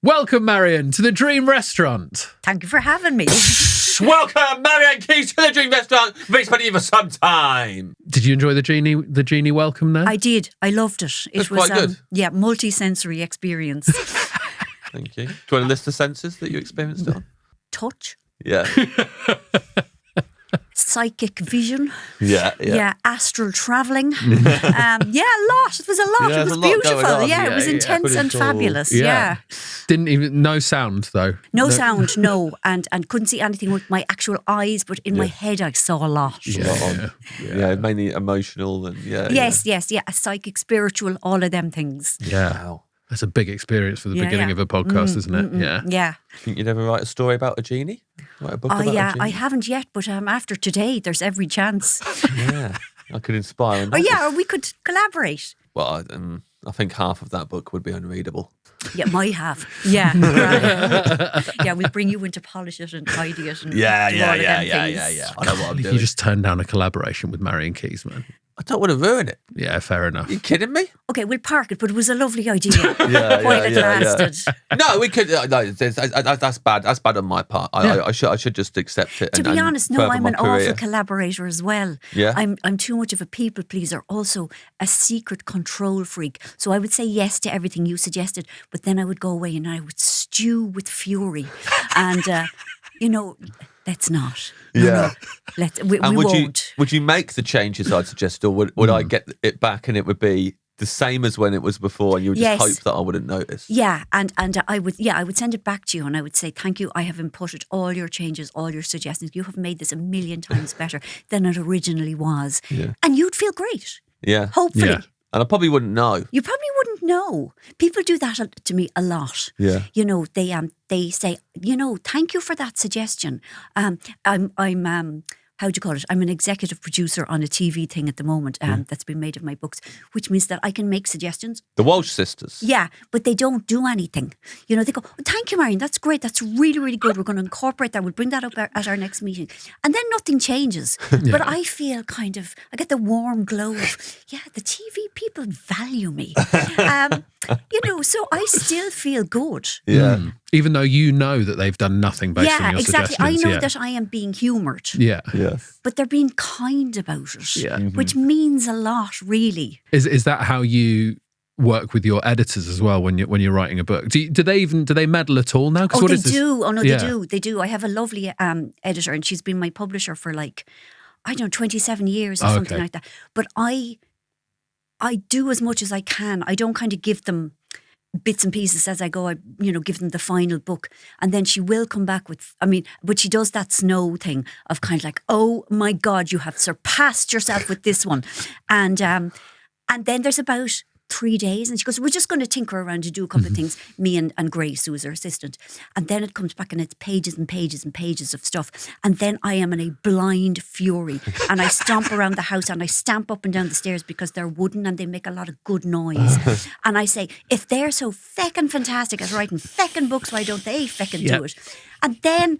Welcome, Marian, to the Dream Restaurant. Thank you for having me. Welcome, Marian Keyes, to the Dream Restaurant. Been spending here for some time. Did you enjoy the genie welcome there? I did. I loved it. It was quite good. Yeah, multi-sensory experience. Thank you. Do you want to list the senses that you experienced it on? Touch. Yeah. Psychic vision. Yeah. Astral travelling. A lot. It was a lot. Yeah, it was there's a lot beautiful. going on. It was Yeah, intense pretty and cool. fabulous. Yeah. No sound, though. No sound, no. And couldn't see anything with my actual eyes, but in my head I saw a lot. Yeah, mainly emotional and Yes. A psychic, spiritual, all of them things. Yeah. Wow. That's a big experience for the beginning of a podcast, isn't it? Yeah. Think you'd ever write a story about a genie? Write a book about a genie? I haven't yet, but after today, there's every chance. Yeah. I could inspire. Or we could collaborate. Well, I think half of that book would be unreadable. Yeah, my half. Yeah. Right. Yeah, we'll bring you in to polish it and tidy it. And do all of them things. I know what I'm doing. You just turned down a collaboration with Marian Keyes, man. I don't want to ruin it. Yeah, fair enough. Are you kidding me? Okay, we'll park it, but it was a lovely idea. While it lasted. No, we could. No, that's bad. That's bad on my part. I should just accept it. To be honest, no, I'm an awful collaborator as well. Yeah. I'm too much of a people pleaser, also a secret control freak. So I would say yes to everything you suggested, but then I would go away and I would stew with fury. And, let's not. Yeah. We won't. Would you make the changes I'd suggest, or would I get it back and it would be the same as when it was before, and you would just hope that I wouldn't notice? Yeah, and I would send it back to you, and I would say, thank you, I have inputted all your changes, all your suggestions. You have made this 1,000,000 times better than it originally was. Yeah. And you'd feel great. Yeah. Hopefully. Yeah. And I probably wouldn't know. You probably wouldn't know. People do that to me a lot. Yeah. They say, thank you for that suggestion. I'm how do you call it? I'm an executive producer on a TV thing at the moment that's been made of my books, which means that I can make suggestions. The Walsh sisters. Yeah, but they don't do anything. They go, thank you, Marian, that's great. That's really, really good. We're going to incorporate that. We'll bring that up at our next meeting. And then nothing changes. But I feel I get the warm glow of, the TV people value me. So I still feel good. Yeah. Even though you know that they've done nothing based on your exactly. suggestions. I know that I am being humoured. Yeah. Yes. But they're being kind about it. Yeah. Which means a lot, really. Is that how you work with your editors as well when you're writing a book? Do they meddle at all now? They do. They do. I have a lovely editor, and she's been my publisher for 27 years or something like that. But I do as much as I can. I don't kind of give them bits and pieces as I go. I give them the final book, and then she will come back with. But she does that Snow thing of kind of like, oh my God, you have surpassed yourself with this one, and then there's about 3 days, and she goes, we're just going to tinker around and do a couple of things, me and Grace, who is her assistant. And then it comes back and it's pages and pages and pages of stuff. And then I am in a blind fury, and I stomp around the house, and I stamp up and down the stairs because they're wooden and they make a lot of good noise. And I say, if they're so feckin' fantastic at writing feckin' books, why don't they feckin' do it? And then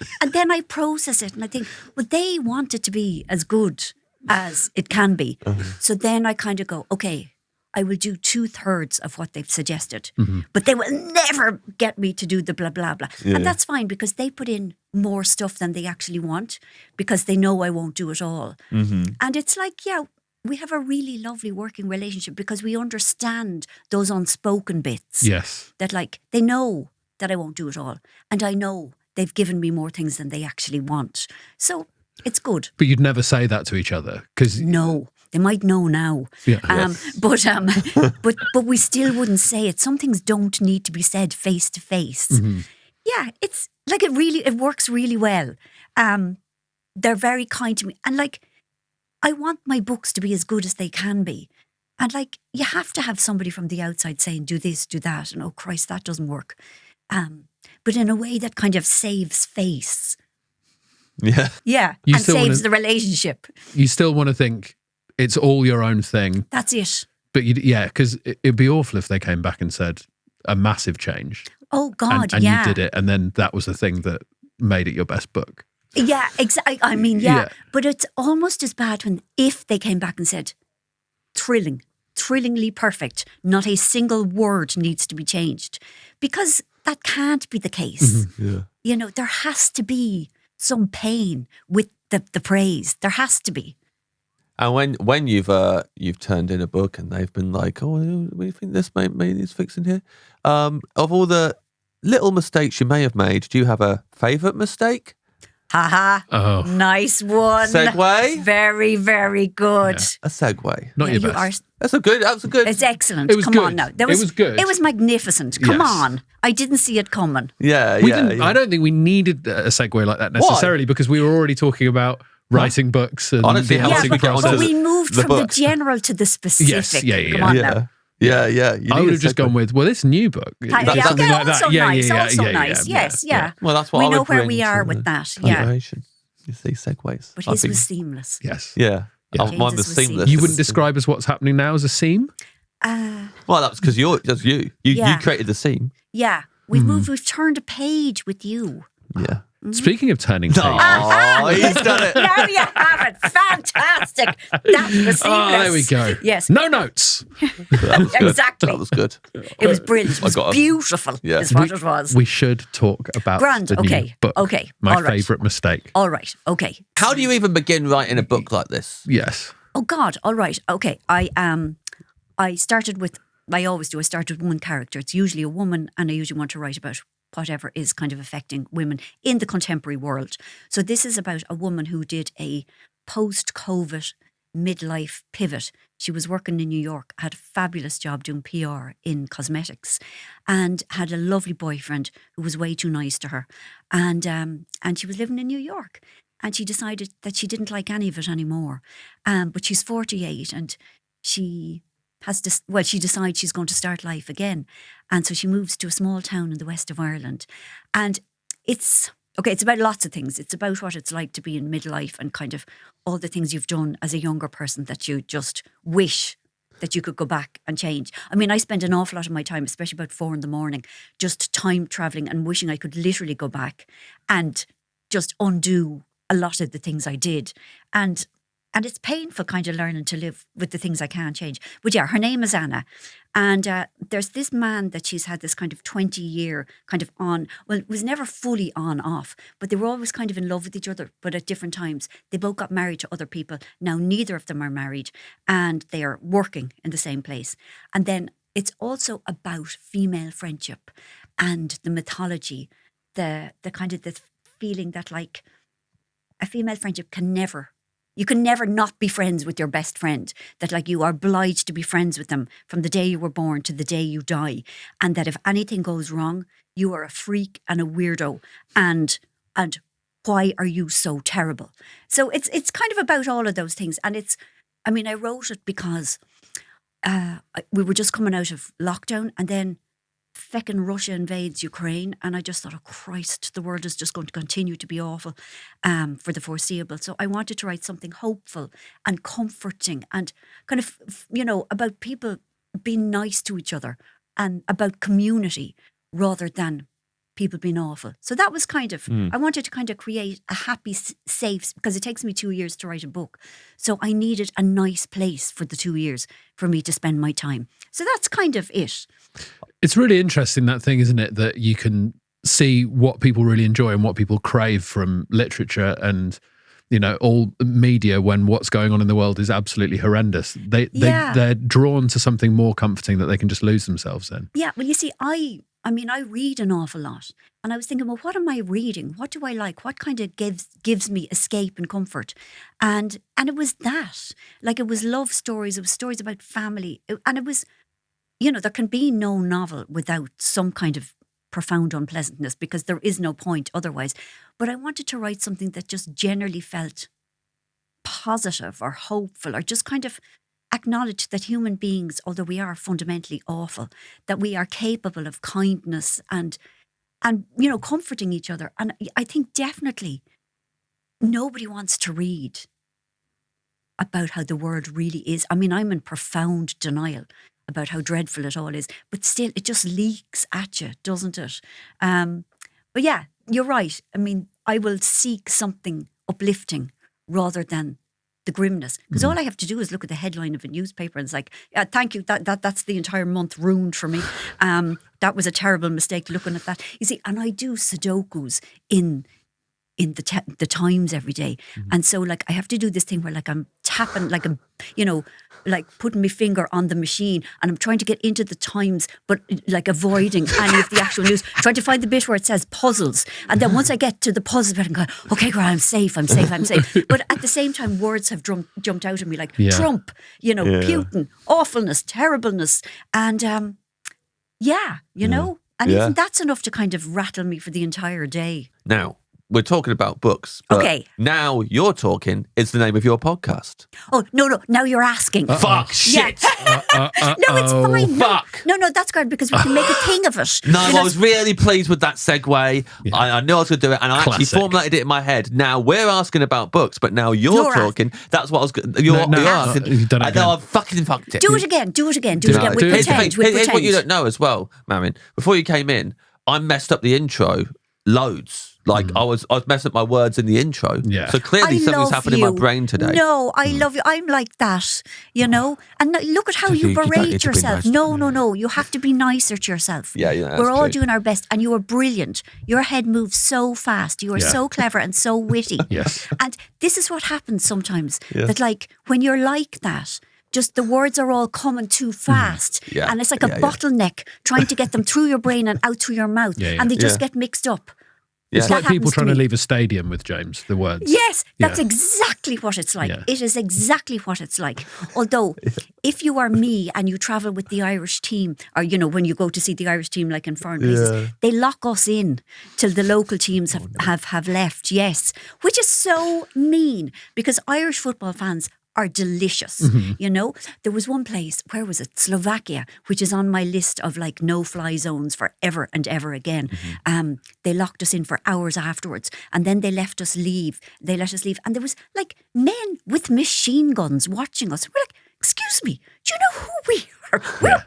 I process it and I think, well, they want it to be as good as it can be. So then I kind of go, okay, I will do 2/3 of what they've suggested, but they will never get me to do the blah, blah, blah. Yeah. And that's fine, because they put in more stuff than they actually want, because they know I won't do it all. And it's like, we have a really lovely working relationship because we understand those unspoken bits. Yes. That they know that I won't do it all. And I know they've given me more things than they actually want. So it's good. But you'd never say that to each other? No. They might know now, but we still wouldn't say it. Some things don't need to be said face to face. Yeah, it's it works really well. They're very kind to me, and I want my books to be as good as they can be. And you have to have somebody from the outside saying, do this, do that, and oh Christ, that doesn't work. But in a way that kind of saves face. Yeah, and saves the relationship. You still want to think it's all your own thing. That's it. But because it'd be awful if they came back and said a massive change. Oh God, and you did it, and then that was the thing that made it your best book. Yeah, exactly. But it's almost as bad if they came back and said, thrillingly perfect. Not a single word needs to be changed, because that can't be the case. Yeah. You know, there has to be some pain with the praise. There has to be. And when you've turned in a book and they've been like, oh, what do you think this may needs fixing here? Of all the little mistakes you may have made, do you have a favourite mistake? Haha. Oh. Nice one. Segue? Very, very good. Yeah. A segue. Not your best. That's a good. It's excellent. It was Come good. on now. It was good. It was magnificent. Come Yes. on. I didn't see it coming. Yeah, We yeah, didn't, yeah. I don't think we needed a segue like that necessarily because we were already talking about writing books and Honestly, the how editing to get onto But process. we moved the from the books. general to the specific. yeah. Come on now. Yeah. Yeah. You I need would a have just segue. gone with, well, this new book. Something like that. Also nice. Also nice. Yes, yeah. Well, that's what we I know would where bring we are to with the that. Yeah. conversation. You see, segues. But his was seamless. Yes. Yeah. Yeah. Oh, mine His was was seamless. You wouldn't describe as what's happening now as a seam? Well, that's because you. Yeah. You created the seam. Yeah. We've moved. We've turned a page with you. Yeah. Speaking of turning pages. Oh, he's done it. Now you have it. Fantastic. That was seamless. Oh, there we go. Yes. No notes. That was good. Exactly. That was good. It was brilliant. It was got a- beautiful. Yeah. Is what it was. We should talk about Grand. the new Okay. book. Okay. My All right. favourite mistake. All right. Okay. How do you even begin writing a book like this? Yes. Oh God. All right. Okay. I started with. I always do. I start with one character. It's usually a woman, and I usually want to write about whatever is kind of affecting women in the contemporary world. So this is about a woman who did a post-COVID midlife pivot. She was working in New York, had a fabulous job doing PR in cosmetics, and had a lovely boyfriend who was way too nice to her. And she was living in New York. And she decided that she didn't like any of it anymore. But she's 48 and she she decides she's going to start life again. And so she moves to a small town in the west of Ireland. And it's about lots of things. It's about what it's like to be in midlife and kind of all the things you've done as a younger person that you just wish that you could go back and change. I mean, I spend an awful lot of my time, especially about 4 a.m, just time traveling and wishing I could literally go back and just undo a lot of the things I did. And it's painful kind of learning to live with the things I can't change. But yeah, her name is Anna. And there's this man that she's had this kind of 20-year kind of it was never fully on off, but they were always kind of in love with each other, but at different times. They both got married to other people. Now neither of them are married and they are working in the same place. And then it's also about female friendship and the mythology, the kind of the feeling that like a female friendship you can never not be friends with your best friend, that like you are obliged to be friends with them from the day you were born to the day you die. And that if anything goes wrong, you are a freak and a weirdo. And why are you so terrible? So it's kind of about all of those things. And I wrote it because we were just coming out of lockdown and then feckin' Russia invades Ukraine, and I just thought, oh Christ, the world is just going to continue to be awful for the foreseeable. So I wanted to write something hopeful and comforting and kind of, about people being nice to each other and about community rather than people being awful. So that was kind of, I wanted to kind of create a happy, safe, because it takes me 2 years to write a book. So I needed a nice place for the 2 years for me to spend my time. So that's kind of it. It's really interesting, that thing, isn't it? That you can see what people really enjoy and what people crave from literature and, all media when what's going on in the world is absolutely horrendous. They're drawn to something more comforting that they can just lose themselves in. Yeah, well, you see, I read an awful lot. And I was thinking, well, what am I reading? What do I like? What kind of gives me escape and comfort? And it was that. Like, it was love stories. It was stories about family. And it was... there can be no novel without some kind of profound unpleasantness because there is no point otherwise. But I wanted to write something that just generally felt positive or hopeful or just kind of acknowledged that human beings, although we are fundamentally awful, that we are capable of kindness and comforting each other. And I think definitely nobody wants to read about how the world really is. I mean, I'm in profound denial about how dreadful it all is, but still it just leaks at you, doesn't it? But yeah, you're right. I mean, I will seek something uplifting rather than the grimness. Because all I have to do is look at the headline of a newspaper and it's like, thank you, that's the entire month ruined for me. That was a terrible mistake looking at that. You see, and I do Sudokus in the Times every day. And so like I have to do this thing where like I'm tapping, like I'm, like putting my finger on the machine and I'm trying to get into the Times, but like avoiding any of the actual news, trying to find the bit where it says puzzles. And then once I get to the puzzle bit, I'm going, okay, girl, I'm safe. But at the same time, words have jumped out at me like Trump, Putin, awfulness, terribleness. And and even that's enough to kind of rattle me for the entire day. Now, we're talking about books. But okay. Now you're talking is the name of your podcast. Oh, no. Now you're asking. Fuck, shit. No, it's fine. Fuck. No, that's good because we can make a thing of it. No, I was really pleased with that segue. Yeah. I knew I was going to do it and I actually formulated it in my head. Now we're asking about books, but now you're talking. That's what I was going to... You're asking. You've done it again. No, I fucking fucked it. Do it again. We pretend. Here's what you don't know as well, Marian. Before you came in, I messed up the intro loads. Like I was messing up my words in the intro. Yeah. So clearly something's happened in my brain today. No, I love you. I'm like that, And look at how you berate yourself. Nice. No. You have to be nicer to yourself. Yeah. We're all doing our best and you are brilliant. Your head moves so fast. You are so clever and so witty. Yes. And this is what happens sometimes. That like when you're like that, just the words are all coming too fast. And it's like a bottleneck trying to get them through your brain and out through your mouth. And they just get mixed up. It's like people trying to leave a stadium with James, the words. Yes, that's exactly what it's like. It is exactly what it's like. Although, if you are me and you travel with the Irish team, or, when you go to see the Irish team like in foreign places, they lock us in till the local teams have left, which is so mean because Irish football fans are delicious. There was one place, where was it? Slovakia, which is on my list of like no-fly zones forever and ever again. They locked us in for hours afterwards and then they let us leave. And there was like men with machine guns watching us. We're like, excuse me, do you know who we are? We're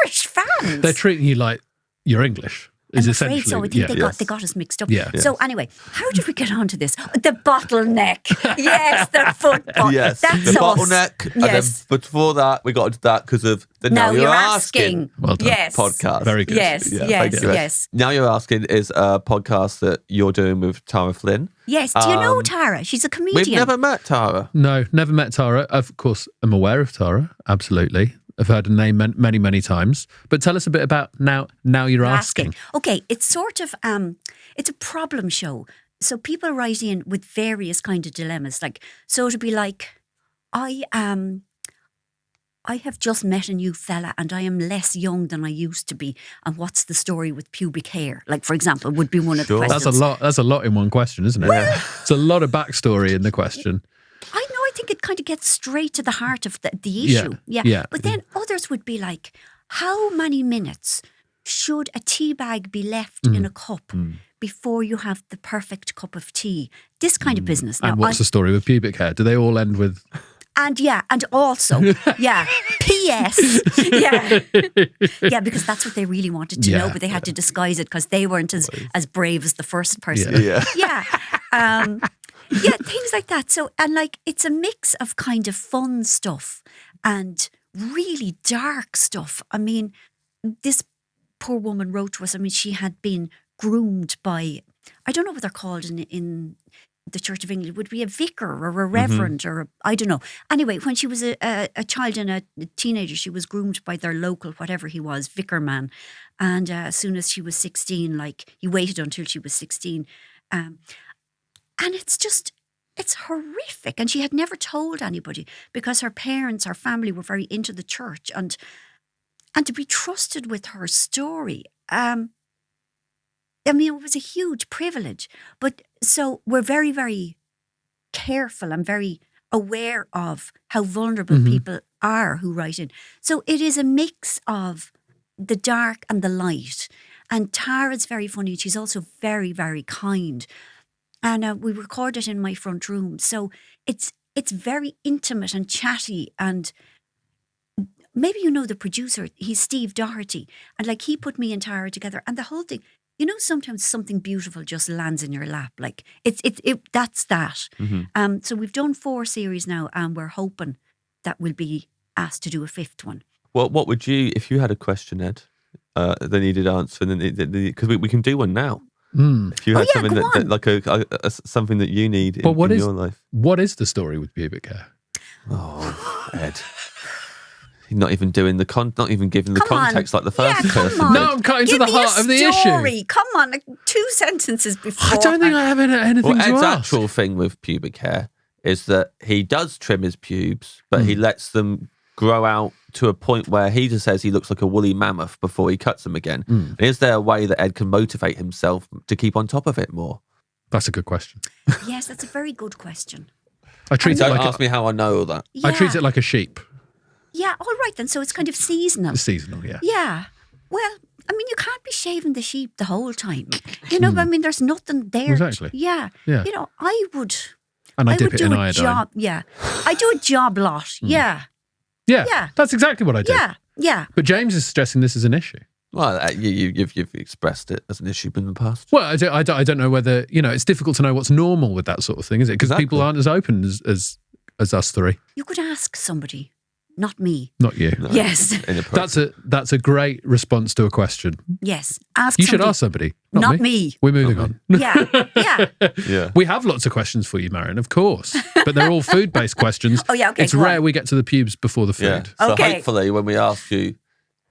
Irish fans. They're treating you like you're English. I'm afraid so. I think they got us mixed up. So anyway, how did we get onto this? The bottleneck. Yes, the football. Yes, that's the bottleneck. Yes. And then before that, we got into that because of the Now You're Asking well done. podcast. Very good. Yes. Now You're Asking is a podcast that you're doing with Tara Flynn. Yes. Do you know Tara? She's a comedian. We've never met Tara. No, never met Tara. Of course, I'm aware of Tara. Absolutely. I've heard her name many, many times. But tell us a bit about Now You're Asking. Okay, it's sort of, it's a problem show. So people write in with various kind of dilemmas. Like, so it'd be like, I have just met a new fella and I am less young than I used to be. And what's the story with pubic hair? Like, for example, would be one of the questions. That's a lot in one question, isn't it? Well, it's a lot of backstory in the question. I know, I think it kind of gets straight to the heart of the issue. Yeah. But then others would be like, how many minutes should a tea bag be left in a cup before you have the perfect cup of tea? This kind of business. Now, and what's the story with pubic hair? Do they all end with... And also, P.S. Yeah, because that's what they really wanted to know, but they had to disguise it because they weren't as brave as the first person. Things like that. So, and like, it's a mix of kind of fun stuff and really dark stuff. I mean, this poor woman wrote to us, she had been groomed by, I don't know what they're called in the Church of England, would be a vicar or a reverend or I don't know. Anyway, when she was a child and a teenager, she was groomed by their local, whatever he was, vicar man. And as soon as she was 16, like, he waited until she was 16. And it's horrific. And she had never told anybody because her parents, her family were very into the church. And to be trusted with her story, it was a huge privilege. But so we're very, very careful and very aware of how vulnerable people are who write in. So it is a mix of the dark and the light. And Tara's very funny. She's also very, very kind. And we record it in my front room. So it's very intimate and chatty. And maybe you know the producer, he's Steve Doherty. And like, he put me and Tara together. And the whole thing, You know, sometimes something beautiful just lands in your lap. Like that's that. Mm-hmm. So we've done 4 series now, and we're hoping that we'll be asked to do a 5th one. Well, what would you, if you had a question, Ed, that needed answering, because we can do one now. If you had something that like a something that you need in your life. What is the story with pubic hair? Oh, Ed. Not even doing not even giving the context like the first person. No, I'm cutting to the heart of the issue. Come on, like 2 sentences before. I don't think I have anything to Ed's ask. actual thing with pubic hair is that he does trim his pubes, but he lets them grow out to a point where he just says he looks like a woolly mammoth before he cuts them again. And is there a way that Ed can motivate himself to keep on top of it more? That's a good question. Yes, that's a very good question. Don't ask me how I know all that. Yeah. I treat it like a sheep. Yeah, all right then. So it's kind of seasonal. It's seasonal, yeah. Yeah. Well, I mean, you can't be shaving the sheep the whole time. You know, I mean, there's nothing there. Exactly. Yeah. Yeah. You know, I would. And I dip would it in do a iodine. job. Yeah. I do a job lot. Yeah. Yeah. That's exactly what I do. Yeah. Yeah. But James is suggesting this is an issue. Well, you've expressed it as an issue in the past. Well, I don't know whether, it's difficult to know what's normal with that sort of thing, is it? Because people aren't as open as us 3. You could ask somebody, not me. Not you. No, yes. That's a great response to a question. Yes. Ask You somebody. should ask somebody. Not me. We're moving on. Yeah. Yeah. Yeah. We have lots of questions for you, Marian, of course. But they're all food-based questions. Oh, yeah, okay. It's rare we get to the pubes before the food. Yeah. So Okay. hopefully when we ask you,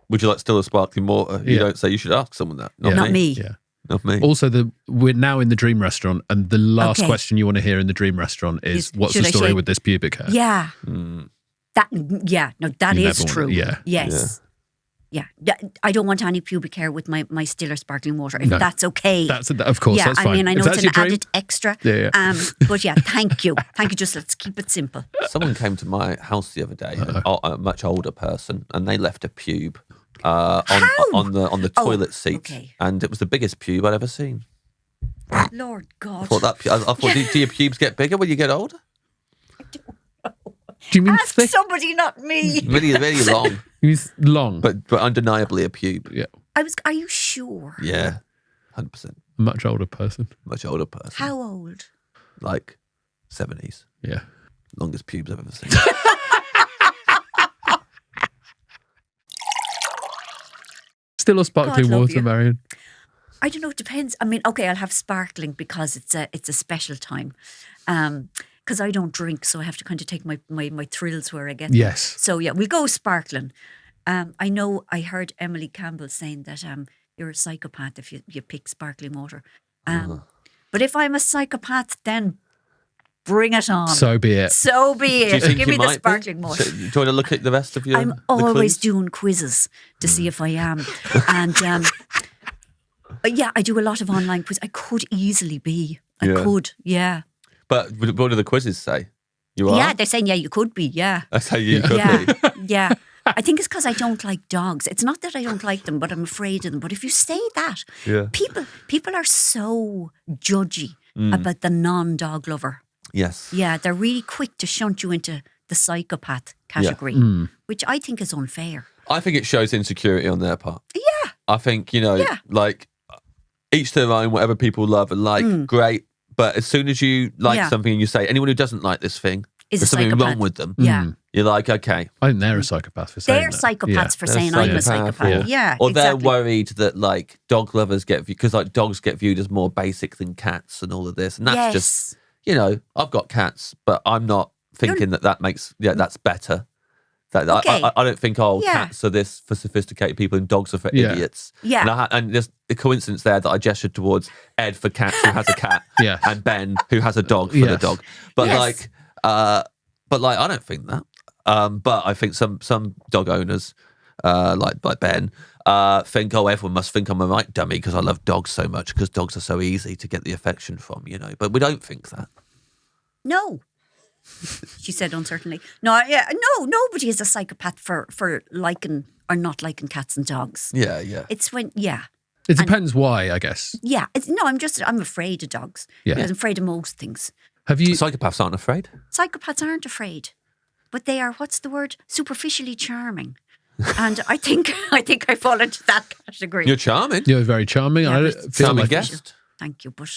would you like still a sparkling water? You don't say you should ask someone that. Not me. Yeah. Not me. Also, we're now in the dream restaurant, and the last question you want to hear in the dream restaurant is what's the story with this pubic hair? Yeah. That is never true. Yeah. Yes. Yeah. I don't want any pubic hair with my still or sparkling water, if that's okay. Of course, that's fine. I mean, I know If it's that's an your dream, added extra. Yeah. But yeah, thank you. Thank you. Just let's keep it simple. Someone came to my house the other day, a much older person, and they left a pube on the toilet seat, okay. and it was the biggest pube I'd ever seen. Lord God. I thought, do your pubes get bigger when you get older? Do you mean Ask thick? somebody, not me. Really, really long, He's long. but undeniably a pube. Yeah. Are you sure? Yeah, 100%. Much older person. Much older person. How old? Like 70s. Yeah. Longest pubes I've ever seen. Still a sparkling love water, you. Marian. I don't know. It depends. I mean, okay, I'll have sparkling because it's a special time. Because I don't drink, so I have to kind of take my thrills where I get them. Yes. So yeah, we'll go sparkling. I know I heard Emily Campbell saying that you're a psychopath if you pick sparkling water. But if I'm a psychopath, then bring it on. So be it. So be Do you it. think Give you me the might be? sparkling water. So, do you want to look at the rest of your I'm the always clues? doing quizzes to see if I am. And yeah, I do a lot of online quizzes. I could easily be. I could, yeah. But what do the quizzes say? You are? Yeah, they're saying, yeah, you could be, yeah. That's how you could Yeah, be. yeah. I think it's because I don't like dogs. It's not that I don't like them, but I'm afraid of them. But if you say that, people are so judgy about the non-dog lover. Yes. Yeah, they're really quick to shunt you into the psychopath category, which I think is unfair. I think it shows insecurity on their part. Yeah. I think, like, each their own, whatever people love and like, great. But as soon as you like something and you say, anyone who doesn't like this thing, Is there's a something psychopath. wrong with them. Yeah. You're like, okay. I think they're a psychopath for saying They're that. psychopaths for They're saying I'm a psychopath, psychopath. Yeah, Or exactly. they're worried that like dog lovers get because like dogs get viewed as more basic than cats and all of this. And that's just, I've got cats, but I'm not thinking that makes, that's better. That Okay. I don't think, cats are this for sophisticated people and dogs are for idiots. Yeah. And there's a coincidence there that I gestured towards Ed for cats who has a cat and Ben who has a dog for the dog. But I don't think that. But I think some dog owners, like Ben, think, everyone must think I'm a right dummy because I love dogs so much because dogs are so easy to get the affection from, But we don't think that. No. She said uncertainly. No, nobody is a psychopath for liking or not liking cats and dogs. Yeah, yeah. It's when, It depends why, I guess. Yeah. I'm afraid of dogs. Yeah. I'm afraid of most things. Have you? Psychopaths aren't afraid. Psychopaths aren't afraid, but they are, what's the word? Superficially charming. And I think I fall into that category. You're charming. You're very charming. Yeah, I but feel charming like guest. Thank you, but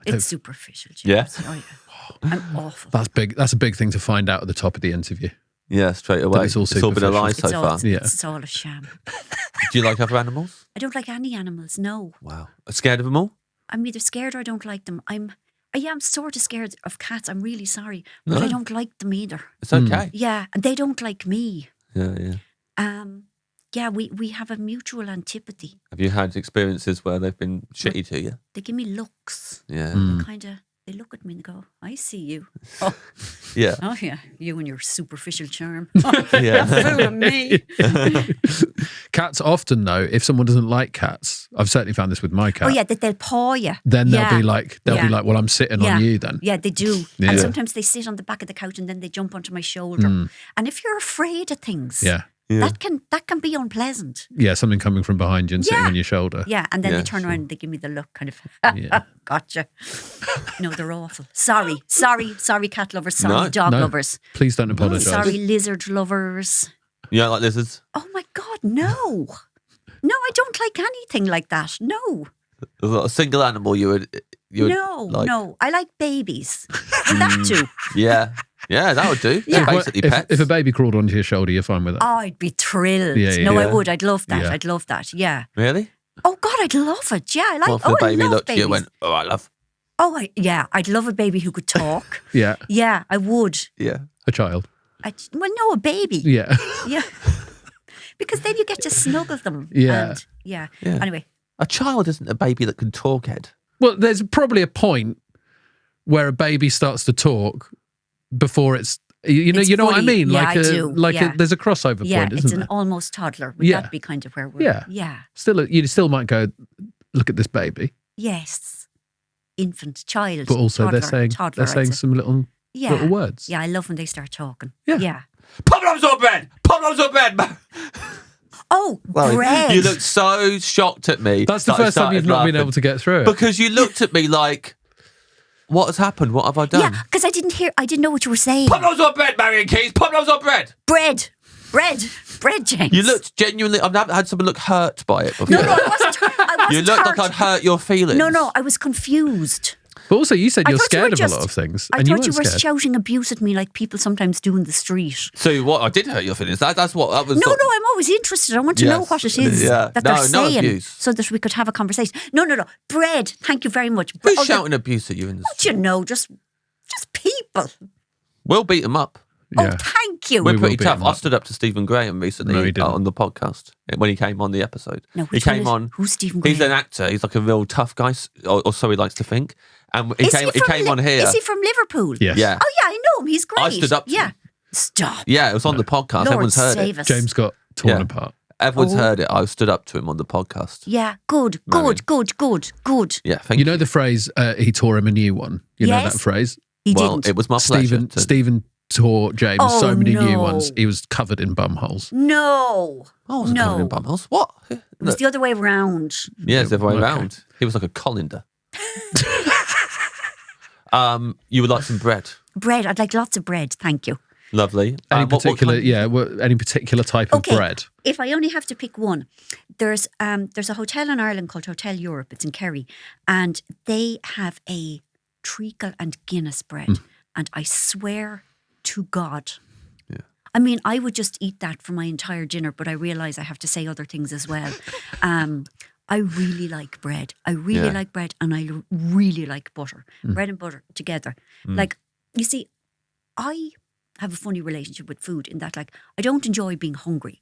it's superficial, James. Yeah. Oh, yeah. I'm awful. that's big. That's a big thing to find out at the top of the interview. Yeah, straight away. it's all been a lie superficial. so far. Yeah. It's all a sham. Do you like other animals? I don't like any animals, no. Wow. Scared of them all? I'm either scared or I don't like them. I'm sort of scared of cats. I'm really sorry. But I don't like them either. It's okay. Yeah, and they don't like me. Yeah. Yeah, we have a mutual antipathy. Have you had experiences where they've been shitty to you? They give me looks. Yeah. They look at me and go, I see you. Oh, Yeah. oh yeah, you and your superficial charm. Yeah. Fooling me. Cats often know if someone doesn't like cats. I've certainly found this with my cat. Oh yeah, that they'll paw you. Then they'll be like, Yeah. well, I'm sitting Yeah. on you then. Yeah, they do. Yeah. And sometimes they sit on the back of the couch and then they jump onto my shoulder. And if you're afraid of things, Yeah. that can be unpleasant. Yeah, something coming from behind you and sitting Yeah. on your shoulder. Yeah, and then Yeah, they turn sure. around and they give me the look, kind of, Yeah. gotcha. No, they're awful. Sorry, cat lovers. Sorry, No, dog no. lovers. Please don't apologise. Sorry, lizard lovers. You don't like lizards? Oh my God, no. No, I don't like anything like that. No. There's not a single animal you would No, like? no. I like babies. And that too. Yeah. Yeah, that would do. Yeah. They're basically if, pets. if a baby crawled onto your shoulder, you're fine with that. Oh, I'd be thrilled. Yeah, No, I yeah. would. I'd love that. Yeah. I'd love that. Yeah. Really? Oh God, I'd love it. Yeah, I like. What if the I baby love looked at you babies. and went, oh, I love. Oh, I'd love a baby who could talk. Yeah, Yeah, I would. Yeah. a child. Well, no, a baby. Yeah. Yeah. Because then you get to snuggle them. Yeah. And, yeah. Yeah. Anyway. A child isn't a baby that can talk, Ed. Well, there's probably a point where a baby starts to talk before it's you know It's what I fully- mean. yeah, I do, yeah. There's a crossover Yeah, point, it's isn't an there? almost toddler. Would Yeah. that be kind of where we're? Yeah. Yeah. You still might go, look at this baby, Yes. Infant, child, but also toddler, they're saying I'd say. some little Yeah. words. Yeah, I love when they start talking. Yeah. Yeah. Problems on bread! Problems on bread! Oh, bread. You looked so shocked at me. That's the that I first time you've started not been laughing. able to get through it. Because you looked at me like, what has happened? What have I done? Yeah, because I didn't know what you were saying. Problems on bread, Marian Keyes! Problems on bread! Bread, James. You looked genuinely, I've never had someone look hurt by it before. No, I wasn't. I wasn't You looked hurt. like I'd hurt your feelings. No, I was confused. But also, you said I you're thought you scared were of just- a lot of things, I and you thought you weren't were scared. shouting abuse at me like people sometimes do in the street. So what? I did hurt your feelings. That was. No, I'm always interested. I want to know Yes. what it is Yeah. that they're No saying abuse. so that we could have a conversation. No. Bread. Thank you very much. Who's Oh, shouting abuse at you in the What you know? Just people. We'll beat them up. Yeah. Oh, thank you. We're will pretty beat tough. 'em I up. stood up to Stephen Graham recently No, he didn't. on the podcast when he came on the episode. No, he which one came is- on. Who's Stephen He's Graham? an actor. He's like a real tough guy, or so he likes to think. And he came on here. Is he from Liverpool? Yes. Yeah. Oh yeah, I know him. He's great. I stood up to Yeah. him. Stop. Yeah, it was on the podcast. Lord Everyone's heard save it. us. James got torn Yeah. apart. Everyone's Oh. heard it. I stood up to him on the podcast. Yeah. Good. Marian. Good. Yeah, thank You know the phrase, he tore him a new one? You know Yes. that phrase? He Well, didn't. it was my pleasure. Stephen tore James Oh, so many new no. ones. He was covered in bum holes. No. I wasn't covered in No. bumholes. What? It was the other way around. Yeah, it's the other way Okay. around. He was like a colander. You would like some bread? Bread. I'd like lots of bread. Thank you. Lovely. Any What particular, kind- any particular type of Okay. bread? If I only have to pick one, there's a hotel in Ireland called Hotel Europe. It's in Kerry, and they have a treacle and Guinness bread, and I swear to God. Yeah. I mean, I would just eat that for my entire dinner, but I realise I have to say other things as well. I really like bread. I really Yeah. like bread, and I really like butter. Bread and butter together. Like, you see, I have a funny relationship with food in that, like, I don't enjoy being hungry.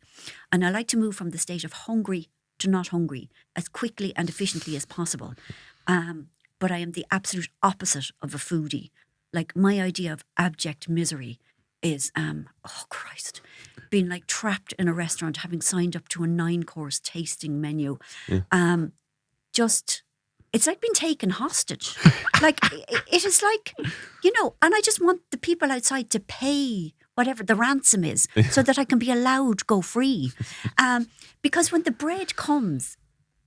And I like to move from the state of hungry to not hungry as quickly and efficiently as possible. But I am the absolute opposite of a foodie. Like, my idea of abject misery is, oh Christ, being like trapped in a restaurant, having signed up to a 9-course tasting menu. It's like being taken hostage. Like, it is like, and I just want the people outside to pay whatever the ransom is so that I can be allowed to go free. Because when the bread comes,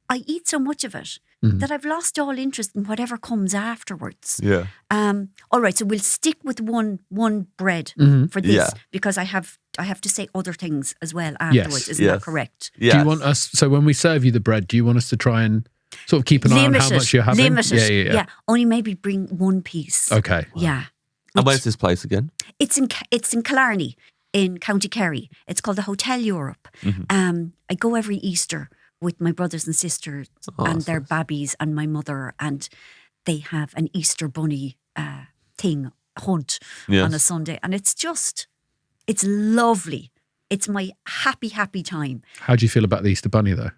I eat so much of it that I've lost all interest in whatever comes afterwards. Yeah. All right, so we'll stick with one bread for this because I have to say other things as well afterwards. Isn't that correct? Yes. Do you want us? So when we serve you the bread, do you want us to try and sort of keep an eye on how much you're having? Limit it. Yeah. Only maybe bring one piece. Okay. Yeah. And where's this place again? It's in Killarney in County Kerry. It's called the Hotel Europe. I go every Easter with my brothers and sisters and their babbies and my mother, and they have an Easter bunny hunt on a Sunday, and it's lovely. It's my happy time. How do you feel about the Easter bunny though?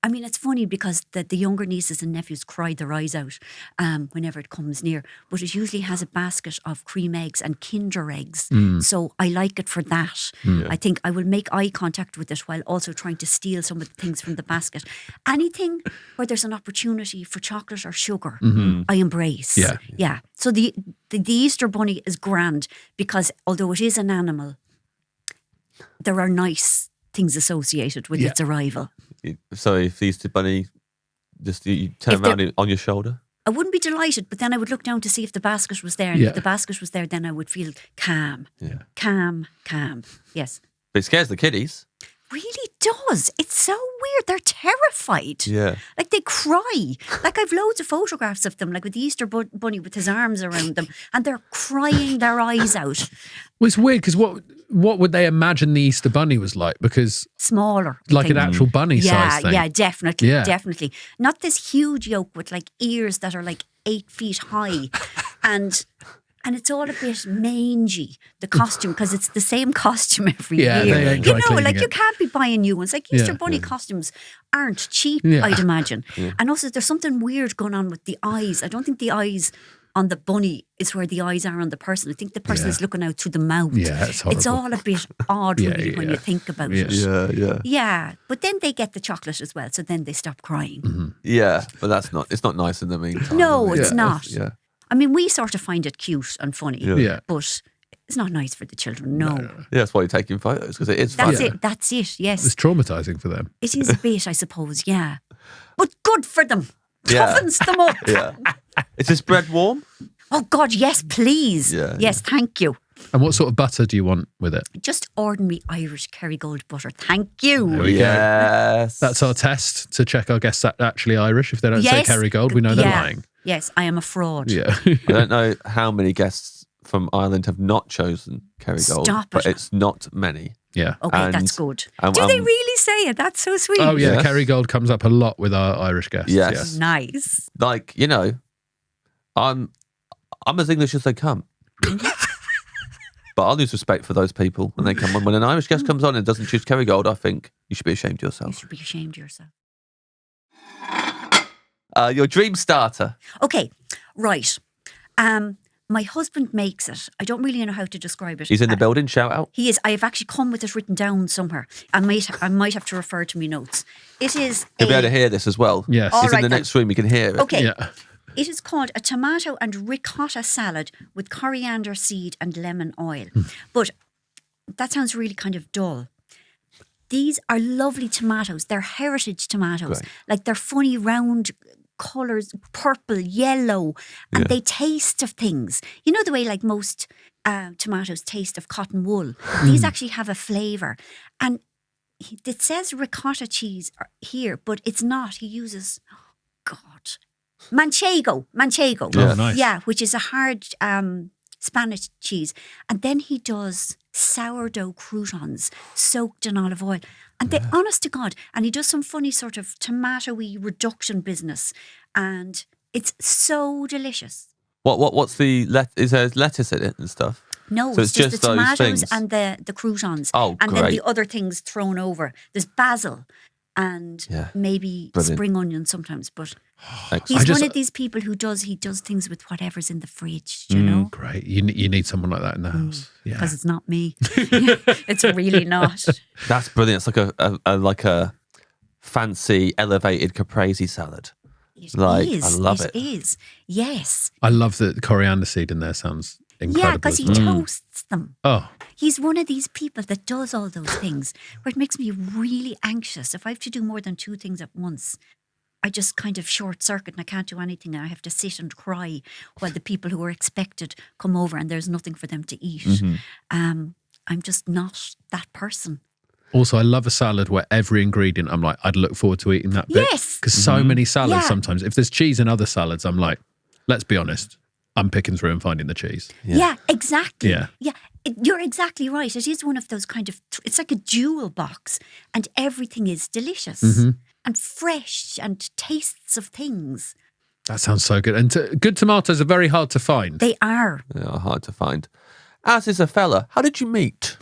I mean, it's funny because the younger nieces and nephews cry their eyes out whenever it comes near. But it usually has a basket of cream eggs and Kinder eggs. So I like it for that. I think I will make eye contact with it while also trying to steal some of the things from the basket. Anything where there's an opportunity for chocolate or sugar, I embrace. Yeah. So the Easter bunny is grand because although it is an animal, there are nice things associated with its arrival. So if the Easter bunny, just you turn around on your shoulder? I wouldn't be delighted, but then I would look down to see if the basket was there. And if the basket was there, then I would feel calm. Yeah. Calm. Yes. But it scares the kiddies. Really does. It's so weird. They're terrified. Yeah. Like they cry. Like I've loads of photographs of them, like with the Easter bunny with his arms around them, and they're crying their eyes out. Well, it's weird because what would they imagine the Easter bunny was like? Because smaller, like an actual bunny size thing. Yeah, definitely. Not this huge yoke with like ears that are like 8 feet high, and it's all a bit mangy, the costume, because it's the same costume every year. They ain't you can't be buying new ones. Like Easter bunny costumes aren't cheap, I'd imagine. And also there's something weird going on with the eyes. I don't think the eyes on the bunny is where the eyes are on the person. I think the person is looking out through the mouth. Yeah, it's horrible. It's all a bit odd really when you think about it. Yeah, but then they get the chocolate as well, so then they stop crying. Yeah, but it's not nice in the meantime. No, it's not. Yeah. I mean, we sort of find it cute and funny, but it's not nice for the children, no. Yeah, that's why you're taking photos, because it is That's fun. That's it, yes. It's traumatising for them. It is a bit, I suppose, yeah. But good for them. Toughens them up. Yeah. Is this bread warm? Oh, God, yes, please. Yeah, yes, thank you. And what sort of butter do you want with it? Just ordinary Irish Kerrygold butter. Thank you. There we go. That's our test to check our guests are actually Irish. If they don't say Kerrygold, we know they're lying. Yes, I am a fraud. Yeah. I don't know how many guests from Ireland have not chosen Kerrygold. Stop it. But it's not many. Yeah. Okay, that's good. Do they really say it? That's so sweet. Oh, yeah. Yes. Kerrygold comes up a lot with our Irish guests. Yes. Nice. Like, I'm as English as they come. But I'll lose respect for those people when they come on. When an Irish guest comes on and doesn't choose Kerrygold, I think you should be ashamed of yourself. You should be ashamed of yourself. Your dream starter. Okay, right. My husband makes it. I don't really know how to describe it. He's in the building, shout out. He is. I have actually come with it written down somewhere. I might have to refer to my notes. It is. You'll be able to hear this as well. Yes. It's in the next room, you can hear it. Okay. Yeah. It is called a tomato and ricotta salad with coriander seed and lemon oil. But that sounds really kind of dull. These are lovely tomatoes. They're heritage tomatoes. Great. Like they're funny round colours, purple, yellow, and they taste of things. You know the way like most tomatoes taste of cotton wool? These actually have a flavour. And it says ricotta cheese here, but it's not. He uses, Manchego. Oh, nice. Yeah, which is a hard Spanish cheese. And then he does sourdough croutons soaked in olive oil. And they, honest to God, and he does some funny sort of tomato-y reduction business. And it's so delicious. What's the, is there lettuce in it and stuff? No, so it's just the tomatoes things. and the croutons. Oh, and great. then the other things thrown over. There's basil and maybe spring onions sometimes. But he's one of these people who does things with whatever's in the fridge, you know? Great. You need someone like that in the house. Yeah. Because it's not me. It's really not. That's brilliant. It's like a fancy elevated caprese salad. It is. I love it. It is. Yes. I love the coriander seed in there. Sounds incredible. Yeah, because he toasts them. Oh, He's one of these people that does all those things where it makes me really anxious. If I have to do more than 2 things at once, I just kind of short circuit and I can't do anything. And I have to sit and cry while the people who are expected come over and there's nothing for them to eat. I'm just not that person. also, I love a salad where every ingredient, I'm like, I'd look forward to eating that bit. Yes. Because so many salads Yeah. sometimes, if there's cheese in other salads, I'm like, let's be honest, I'm picking through and finding the cheese. Yeah, exactly. Yeah. You're exactly right. It is one of those kind of, it's like a jewel box and everything is delicious and fresh and tastes of things. That sounds so good. And good tomatoes are very hard to find. They are. They are hard to find. As is a fella, how did you meet?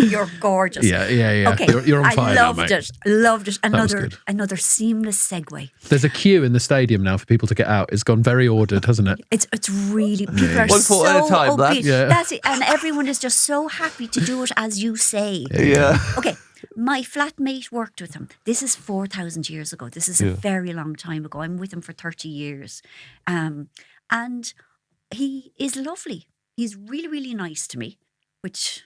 You're gorgeous. Yeah. Okay, You're on fire now, loved mate. Loved it. was good. Another seamless segue. There's a queue in the stadium now for people to get out. It's gone very ordered, hasn't it? It's really, people are One so foot at a time, upbeat. lads. Yeah. That's it. And everyone is just so happy to do it as you say. Yeah. Okay, my flatmate worked with him. This is 4,000 years ago. This is a very long time ago. I'm with him for 30 years. And he is lovely. He's really, really nice to me, which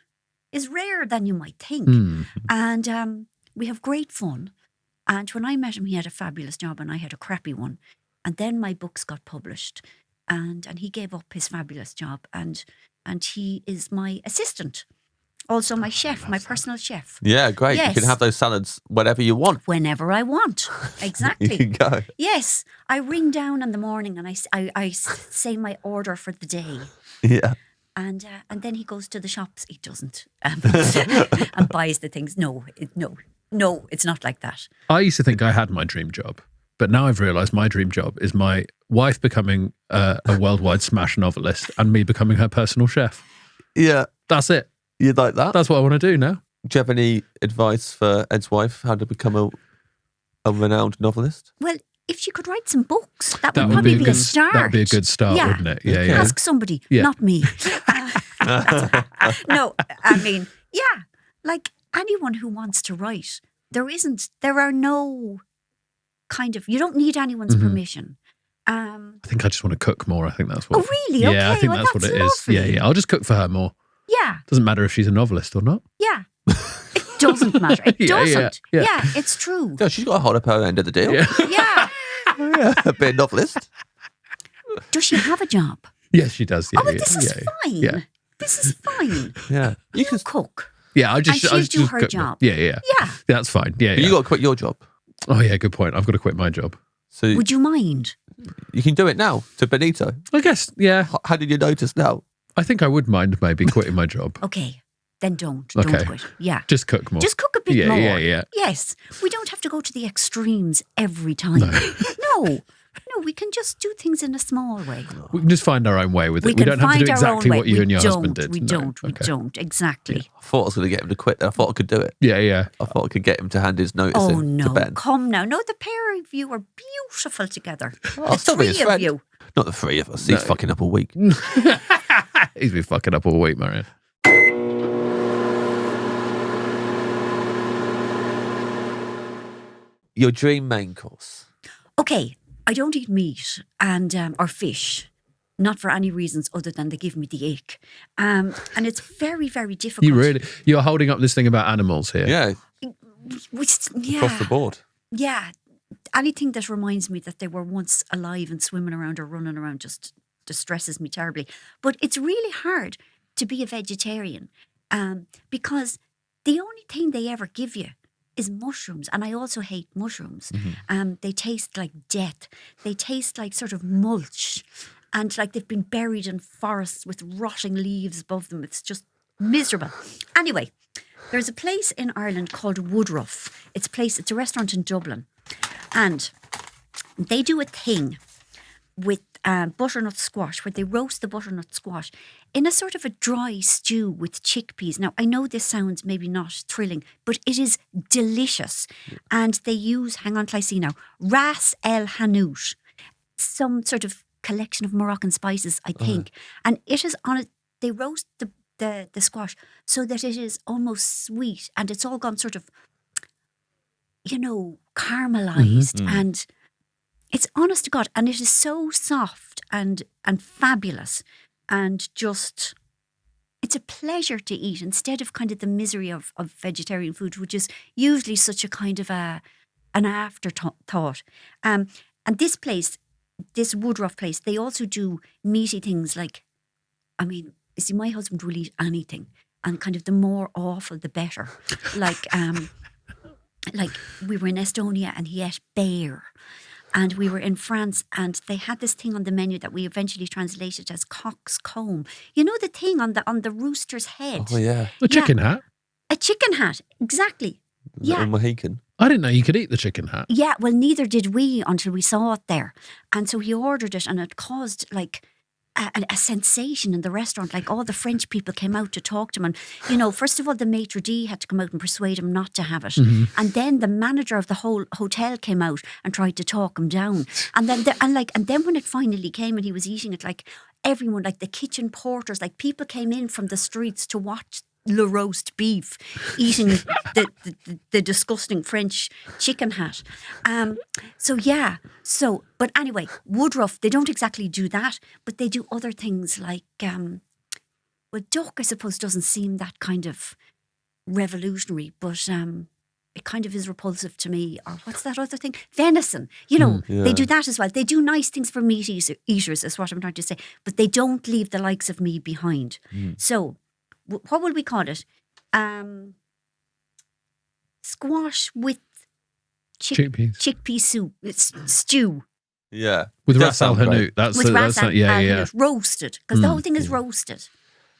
is rarer than you might think. And we have great fun. And when I met him, he had a fabulous job and I had a crappy one. And then my books got published and he gave up his fabulous job and he is my assistant. Also my chef, my personal chef. Yeah, great. Yes. You can have those salads whenever you want. Whenever I want. Exactly. You go. Yes. I ring down in the morning and I say my order for the day. Yeah. And then he goes to the shops. He doesn't. And buys the things. No, it's not like that. I used to think I had my dream job, but now I've realised my dream job is my wife becoming a worldwide smash novelist and me becoming her personal chef. Yeah. That's it. You'd like that? That's what I want to do now. Do you have any advice for Ed's wife, how to become a renowned novelist? Well, if she could write some books, that That would probably be a good start. That would be a good start, Yeah. wouldn't it? Yeah. Ask somebody, Yeah. not me. No, I mean, yeah, like anyone who wants to write, there are no kind of, you don't need anyone's permission. I think I just want to cook more. I think that's what. Oh, really? Yeah, Okay, I think well, that's what it that's is. lovely. Yeah. I'll just cook for her more. Yeah, Doesn't matter if she's a novelist or not. yeah. It doesn't matter. It Yeah, doesn't. yeah. Yeah, it's true. No, she's got to hold up her end of the deal. Yeah. Yeah. Yeah, be a novelist. Does she have a job? Yes, she does. Yeah, Oh, well, this is fine. Yeah. This is fine. Yeah. You can cook. Yeah, I she'll do just her cook job. more. Yeah. Yeah. That's fine. Yeah. But you got to quit your job. Oh, yeah, good point. I've got to quit my job. So Would you mind? you can do it now to Benito. I guess, yeah. How did you notice now? I think I would mind maybe quitting my job. Okay. Then don't. Okay. Don't quit. Yeah. Just cook more. Just cook a bit Yeah, more. yeah. Yes. We don't have to go to the extremes every time. No. No, we can just do things in a small way. We can just find our own way with it. We can don't have to find do our exactly own way. what you We and your don't, husband did. We No. don't. We Okay. don't. Exactly. I thought I was going to get him to quit. I thought I could do it. Yeah. I thought I could get him to hand his notice Oh, in no. to Ben. Come now. No, the pair of you are beautiful together. I'll The still be three his of friend. you. Not the three of us. He's fucking up all week. He's been fucking up all week, Marian. Your dream main course. Okay, I don't eat meat and or fish, not for any reasons other than they give me the ick. And it's very, very difficult. You're holding up this thing about animals here. Yeah, Yeah. across the board. Yeah. Anything that reminds me that they were once alive and swimming around or running around just distresses me terribly. But it's really hard to be a vegetarian because the only thing they ever give you is mushrooms. And I also hate mushrooms. They taste like death. They taste like sort of mulch. And like they've been buried in forests with rotting leaves above them. It's just miserable. Anyway, there's a place in Ireland called Woodruff. It's a restaurant in Dublin. And they do a thing with butternut squash, where they roast the butternut squash in a sort of a dry stew with chickpeas. Now, I know this sounds maybe not thrilling, but it is delicious. And they use, hang on till I see now, Ras El Hanout, some sort of collection of Moroccan spices, I think. And it is on it, they roast the squash so that it is almost sweet and it's all gone sort of, caramelized and It's honest to God, and it is so soft and fabulous, and just, it's a pleasure to eat instead of kind of the misery of vegetarian food, which is usually such a kind of an afterthought. And this place, this Woodruff place, they also do meaty things like, I mean, you see, my husband will eat anything, and kind of the more awful, the better. Like we were in Estonia and he ate bear. And we were in France and they had this thing on the menu that we eventually translated as cock's comb. You know the thing on the rooster's head? Oh, yeah. The chicken hat? A chicken hat, exactly. Little Mohican. I didn't know you could eat the chicken hat. Yeah, well, neither did we until we saw it there. And so he ordered it and it caused like a sensation in the restaurant. Like all the French people came out to talk to him. And, you know, first of all, the maitre d' had to come out and persuade him not to have it. Mm-hmm. And then the manager of the whole hotel came out and tried to talk him down. And then when it finally came and he was eating it, like everyone, like the kitchen porters, like people came in from the streets to watch le roast beef eating the disgusting French chicken hat. But anyway, Woodruff, they don't exactly do that, but they do other things like, duck, I suppose, doesn't seem that kind of revolutionary, but it kind of is repulsive to me. Or what's that other thing? Venison. You know, They do that as well. They do nice things for meat eaters, is what I'm trying to say, but they don't leave the likes of me behind. So, what will we call it? Squash with chickpea soup. It's stew. Yeah. With ras al hanout. Roasted, because the whole thing is roasted.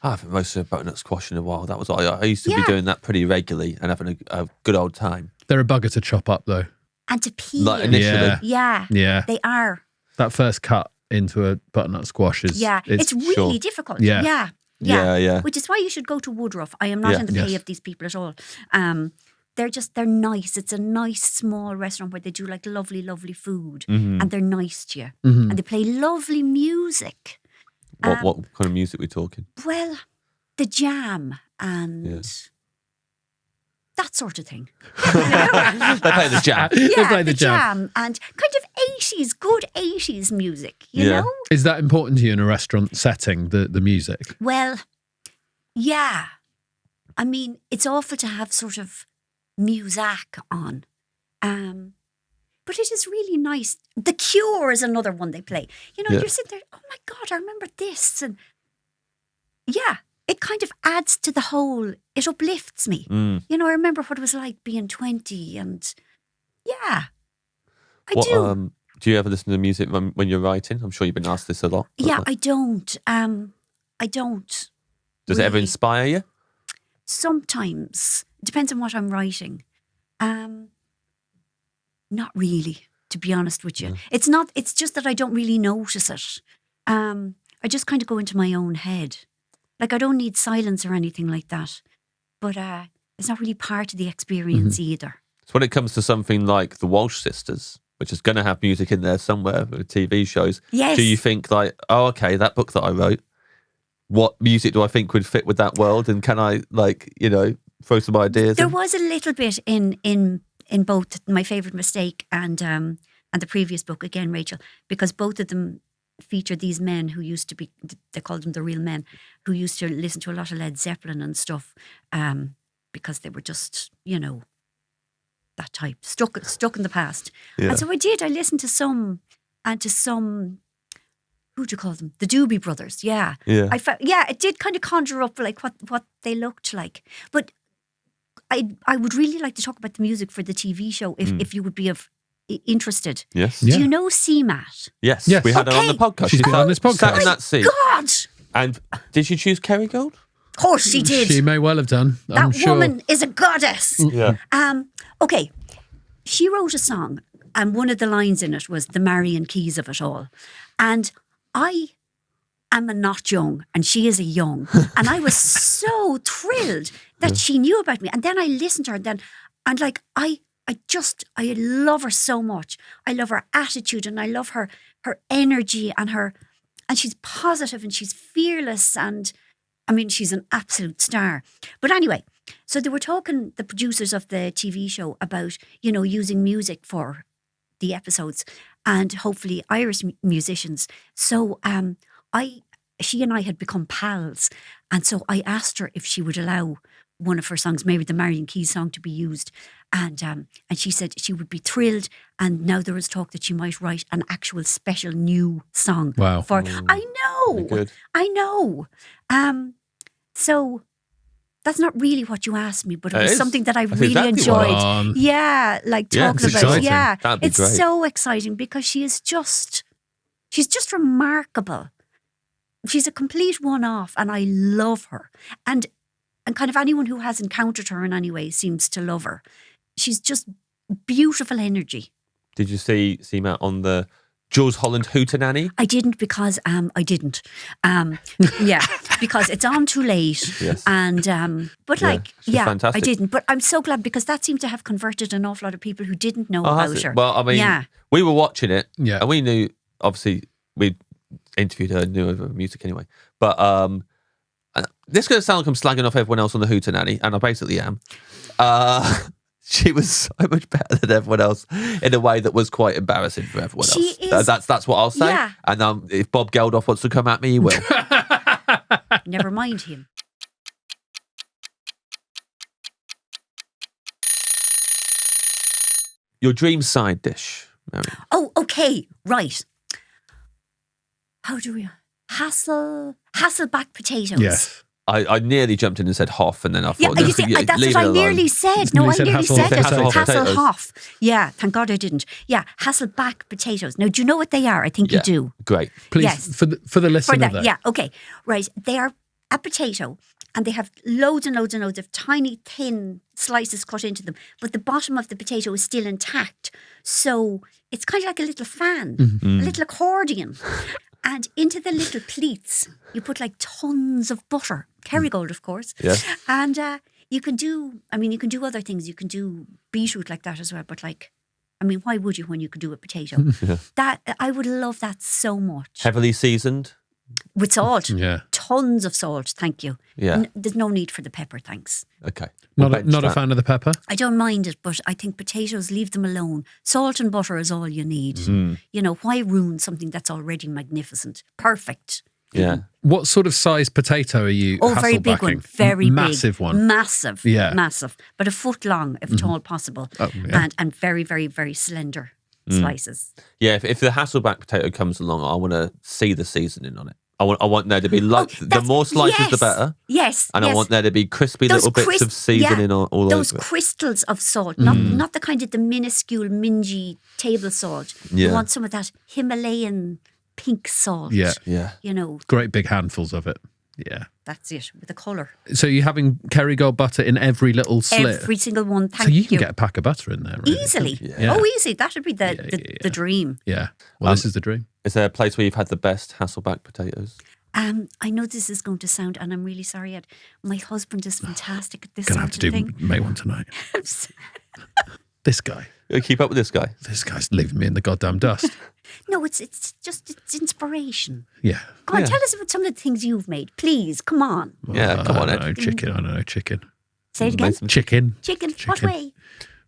I haven't roasted a butternut squash in a while. That was I used to be doing that pretty regularly and having a good old time. They're a bugger to chop up though. And to peel. Like initially. Yeah. They are. That first cut into a butternut squash is... Yeah, it's really difficult. Yeah. Which is why you should go to Woodruff. I am not in the pay of these people at all. They're nice. It's a nice small restaurant where they do like lovely, lovely food, and they're nice to you, and they play lovely music. What kind of music are we talking? Well, the Jam and that sort of thing. They play the Jam. Yeah, they play the Jam and kind of 80s, good 80s music, you know? Is that important to you in a restaurant setting, the music? Well, yeah. I mean, it's awful to have sort of music on. But it is really nice. The Cure is another one they play. You know, you're sitting there, oh my God, I remember this. And yeah, it kind of adds to the whole, it uplifts me. You know, I remember what it was like being 20 and I do. Do you ever listen to music when you're writing? I'm sure you've been asked this a lot. Yeah, I don't. I don't. Does it ever inspire you? Sometimes. It depends on what I'm writing. Not really, to be honest with you. It's just that I don't really notice it. I just kind of go into my own head. Like I don't need silence or anything like that. But it's not really part of the experience either. So when it comes to something like the Walsh sisters, which is going to have music in there somewhere with TV shows, do you think like, oh, okay, that book that I wrote, what music do I think would fit with that world? And can I throw some ideas There in? was a little bit in both My Favourite Mistake and the previous book, again, Rachel, because both of them featured these men who used to be, they called them the real men, who used to listen to a lot of Led Zeppelin and stuff because they were just, that type, stuck in the past. And so I listened to some, who do you call them? The Doobie Brothers, yeah. It did kind of conjure up like what they looked like. But I would really like to talk about the music for the TV show if you would be interested. Yes. Do you know CMAT? Yes. We had her on the podcast. She's been on this podcast. Sat in that seat. God! And did she choose Kerrygold? Of course she did. She may well have done. That woman is a goddess. Yeah. Okay. She wrote a song and one of the lines in it was the Marian Keyes of it all. And I am a not young and she is a young. And I was so thrilled that she knew about me. And then I listened to her and like I love her so much. I love her attitude and I love her energy and she's positive and she's fearless and I mean she's an absolute star. But anyway, so they were talking, the producers of the TV show, about, using music for the episodes. and hopefully Irish musicians. So she and I had become pals, and so I asked her if she would allow one of her songs, maybe the Marian Keyes song, to be used. And she said she would be thrilled. And now there is talk that she might write an actual special new song. Wow. For I know. Good. I know. So that's not really what you asked me, but it was something that I That's really exactly what enjoyed. Yeah, like talking it's about exciting. Yeah. That'd be It's great. so exciting because she's just remarkable. She's a complete one-off, and I love her. And kind of anyone who has encountered her in any way seems to love her. She's just beautiful energy. Did you see Matt on the Jules Holland Hootenanny? I didn't because I didn't. Yeah, because it's on too late. Yes. And but she's fantastic. I didn't. But I'm so glad because that seemed to have converted an awful lot of people who didn't know Oh, has about it? her. Well, I mean, we were watching it, Yeah. and we knew, obviously, we interviewed her, knew of her music anyway. But this is going to sound like I'm slagging off everyone else on the Hootenanny, and I basically am. She was so much better than everyone else in a way that was quite embarrassing for everyone else. She is. That's what I'll say. Yeah. And if Bob Geldof wants to come at me, he will. Never mind him. Your dream side dish, Marian. Oh, okay, right. How do we Hasselback potatoes? Yes. I nearly jumped in and said Hoff, and then I Yeah, thought, you see, that's leave what it I alone. nearly said. No, You I said nearly said it. Hasselhoff potatoes. Hasselhoff. Yeah, thank God I didn't. Yeah, Hasselback potatoes. Now, do you know what they are? I think you do. Great. Please, Yes. for the For listener that, there. yeah, okay. Right, they are a potato, and they have loads and loads and loads of tiny, thin slices cut into them, but the bottom of the potato is still intact. So it's kind of like a little fan, a little accordion. And into the little pleats, you put like tons of butter, Kerrygold, of course. Yes. And you can do other things. You can do beetroot like that as well. But why would you when you could do a potato? That I would love that so much. Heavily seasoned. With salt. Yeah. Tons of salt, thank you. Yeah. There's no need for the pepper, thanks. Okay. Not We'll a bench that. fan of the pepper? I don't mind it, but I think potatoes, leave them alone. Salt and butter is all you need. You know, why ruin something that's already magnificent? Perfect. Yeah. What sort of size potato are you Oh, very big one. Hasselbacking? Very big. Massive one. Massive. Yeah. Massive. But a foot long, if at all possible. Oh, yeah. And very, very, very slender slices. Yeah, if the Hasselback potato comes along, I want to see the seasoning on it. I want there to be the more slices, the better. Yes. And I want there to be crispy Those little bits of seasoning all over those it. crystals of salt, not the kind of the minuscule, mingy table salt. Yeah. You want some of that Himalayan pink salt. Yeah. Yeah. You know, Great big handfuls of it. Yeah. that's it, with the colour. So you're having Kerrygold butter in every little slit? Every single one, thank so you can get a pack of butter in there, really. Easily. Yeah. Oh, easy. That would be the dream. Yeah. Well, this is the dream. Is there a place where you've had the best Hasselback potatoes? I know this is going to sound, and I'm really sorry, Ed, my husband is fantastic at this Gonna sort have to of do thing. make one tonight. This guy. You keep up with this guy. This guy's leaving me in the goddamn dust. No, it's inspiration. Yeah. Come on, Yeah. tell us about some of the things you've made, please. Come on. Yeah, come on, I Ed. don't know, chicken. I don't know, chicken. Say it again. Make some- Chicken. Chicken. What way?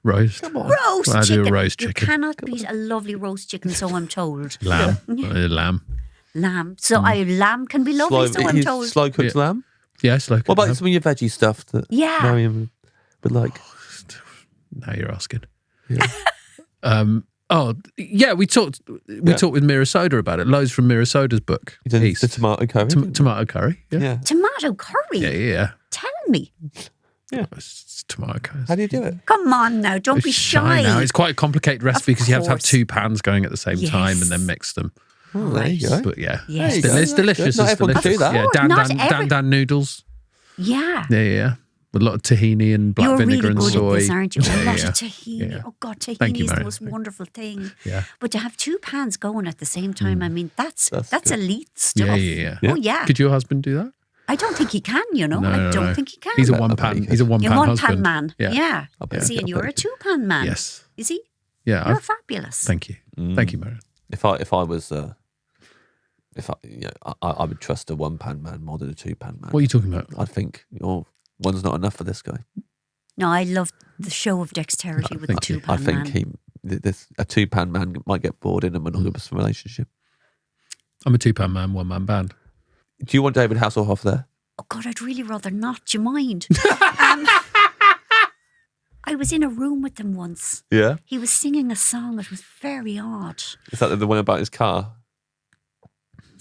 Roast. Roast I do chicken. a roast chicken. You cannot beat a lovely roast chicken, so I'm told. Lamb. Lamb. Lamb. So lamb can be lovely, so I'm told. Slow cooked lamb. Yeah, it's like. What about some of your veggie stuff that Yeah. Marian would like? Now you're asking. Yeah. We talked with Mira Soda about it. Loads from Mira Soda's book. You did East. the tomato curry. Tomato curry. Yeah. Yeah. Tomato curry. Yeah. Tell me. It's tomato curry. How do you do it? Come on now, don't It's be shy. now. It's quite a complicated recipe because you have to have course. 2 pans going at the same time Yes. and then mix them. Oh, there you go. But yeah, Yes. it's delicious. Not It's everyone can delicious. do that. Yeah, Of course, not Dan noodles. Yeah. Yeah. With a lot of tahini and black You're vinegar really and good soy. at this, aren't you? A lot Yeah. of tahini. Yeah. Oh God, Thank tahini you, is the Marian. most wonderful thing. Yeah. But to have 2 pans going at the same time, I mean, that's That's good. elite stuff. Yeah. Oh yeah. Could your husband do that? I don't think he can. You know, No, I no, don't no. think he can. He's a I bet one he pan. could. He's a one You're pan one husband. pan man. Yeah. See, and you're a 2-pan man. Yes. You see, Yeah. you're fabulous. Thank you. Thank you, Marian. If I was, I would trust a 1-pan man more than a 2-pan man. What are you talking about? I'd think, one's not enough for this guy. No, I love the show of dexterity with the Thank you. 2-pan I think man. he a two-pan man might get bored in a monogamous relationship. I'm a 2-man man, 1-man band. Do you want David Hasselhoff there? Oh God, I'd really rather not. Do you mind? I was in a room with him once. Yeah. He was singing a song that was very odd. Is that the one about his car? Do you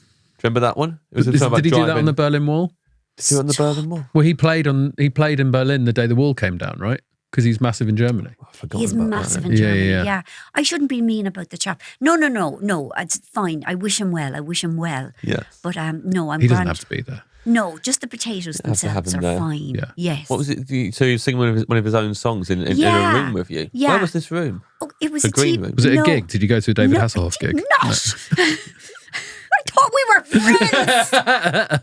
remember that one? It was Did he do that on the Berlin Wall? Did he do it on the Berlin Wall? Well, he played in Berlin the day the wall came down, right? Because he's massive in Germany. He's massive in Germany, yeah. I shouldn't be mean about the chap. No. It's fine. I wish him well. Yes. But no, I'm He doesn't grand. have to be there. No, just the potatoes themselves are fine. Yeah. Yes. What was it? So he was singing one of his own songs in a room with you? Yeah. Where was this room? Oh, it was The a green room? Was it a gig? Did you go to a David Hasselhoff gig? Not. I thought we were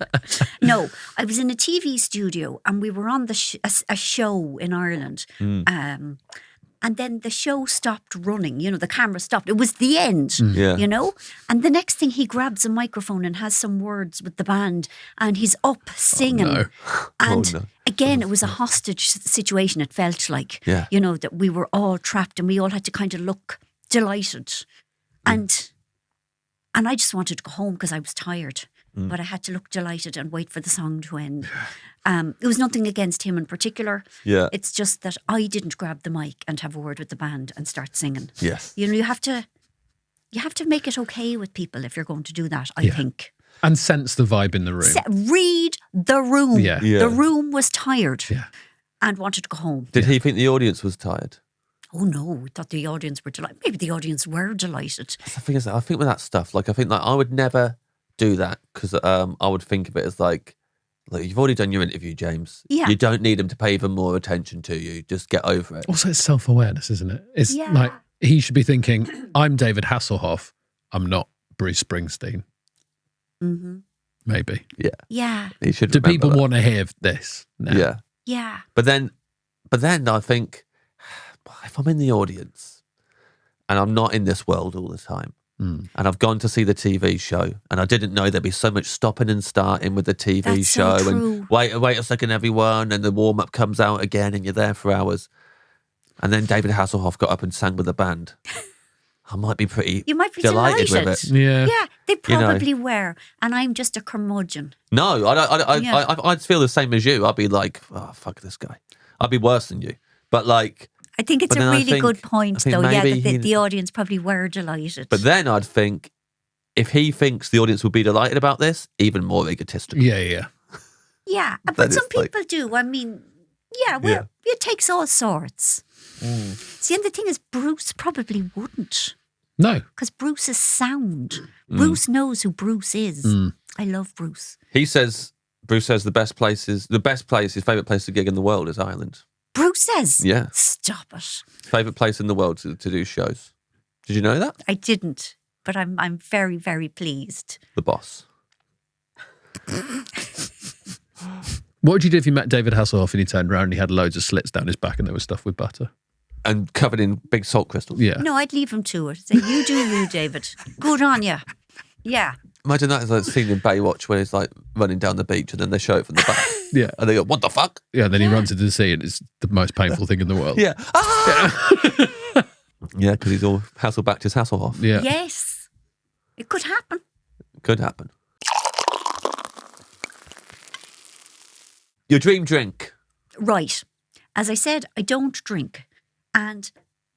friends. No, I was in a TV studio and we were on a show in Ireland. And then the show stopped running. The camera stopped. It was the end, And the next thing he grabs a microphone and has some words with the band and he's up singing. Oh, no. And again, it was a hostage situation. It felt like, that we were all trapped and we all had to kind of look delighted. And I just wanted to go home because I was tired. But I had to look delighted and wait for the song to end. It was nothing against him in particular. Yeah. It's just that I didn't grab the mic and have a word with the band and start singing. Yes. You have to make it okay with people if you're going to do that, I think. And sense the vibe in the room. Read the room. Yeah. The room was tired Yeah. and wanted to go home. Did he think the audience was tired? Oh no, we thought the audience were delighted. Maybe the audience were delighted. The thing is, I think with that stuff, I think I would never do that because I would think of it as like you've already done your interview, James. Yeah. You don't need him to pay even more attention to you. Just get over it. Also, it's self-awareness, isn't it? It's like he should be thinking, I'm David Hasselhoff. I'm not Bruce Springsteen. Mm-hmm. Maybe. Yeah. Yeah. He should. Do people want to hear this now? Yeah. Yeah. But then I think if I'm in the audience and I'm not in this world all the time, and I've gone to see the TV show, and I didn't know there'd be so much stopping and starting with the TV That's show, so true. and wait a second, everyone, and the warm up comes out again, and you're there for hours, and then David Hasselhoff got up and sang with the band. I might be pretty. You might be delighted with it. Yeah. Yeah, they probably were, and I'm just a curmudgeon. No, I'd feel the same as you. I'd be like, oh fuck this guy. I'd be worse than you, but like. I think it's a really good point, though. Yeah, that the audience probably were delighted. But then I'd think, if he thinks the audience will be delighted about this, even more egotistical. Yeah. Yeah, but some people do. I mean, it takes all sorts. See, and the thing is, Bruce probably wouldn't. No. Because Bruce is sound. Bruce knows who Bruce is. I love Bruce. Bruce says his favourite place to gig in the world is Ireland. Bruce says? Yeah. Stop it. Favourite place in the world to do shows. Did you know that? I didn't, but I'm very, very pleased. The boss. What would you do if you met David Hasselhoff and he turned around and he had loads of slits down his back and they were stuffed with butter? And covered in big salt crystals. Yeah. No, I'd leave him to it. Say, you do you, David. Good on you. Yeah. Imagine that as like scene in Baywatch when he's like running down the beach and then they show it from the back. Yeah. And they go, what the fuck? Yeah, and then he runs into the sea and it's the most painful thing in the world. Yeah. Ah! Yeah, because he's all Hasselback to Hasselhoff. Yeah. Yes. It could happen. Could happen. Your dream drink. Right. As I said, I don't drink. And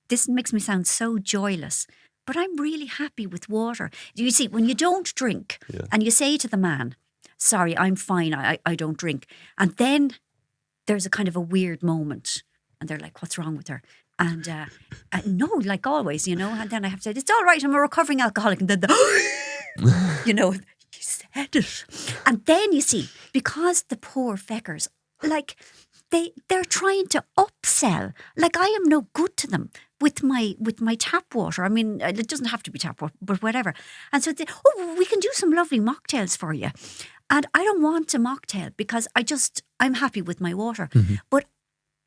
this makes me sound so joyless. But I'm really happy with water. You see, when you don't drink and you say to the man, sorry, I'm fine, I don't drink. And then there's a kind of a weird moment. And they're like, what's wrong with her? And no, like always, And then I have to say, it's all right, I'm a recovering alcoholic. And then you said it. And then you see, because the poor feckers, like, they're trying to upsell. Like, I am no good to them with my tap water. I mean, it doesn't have to be tap water, but whatever. And so they, we can do some lovely mocktails for you. And I don't want a mocktail because I'm happy with my water. Mm-hmm. But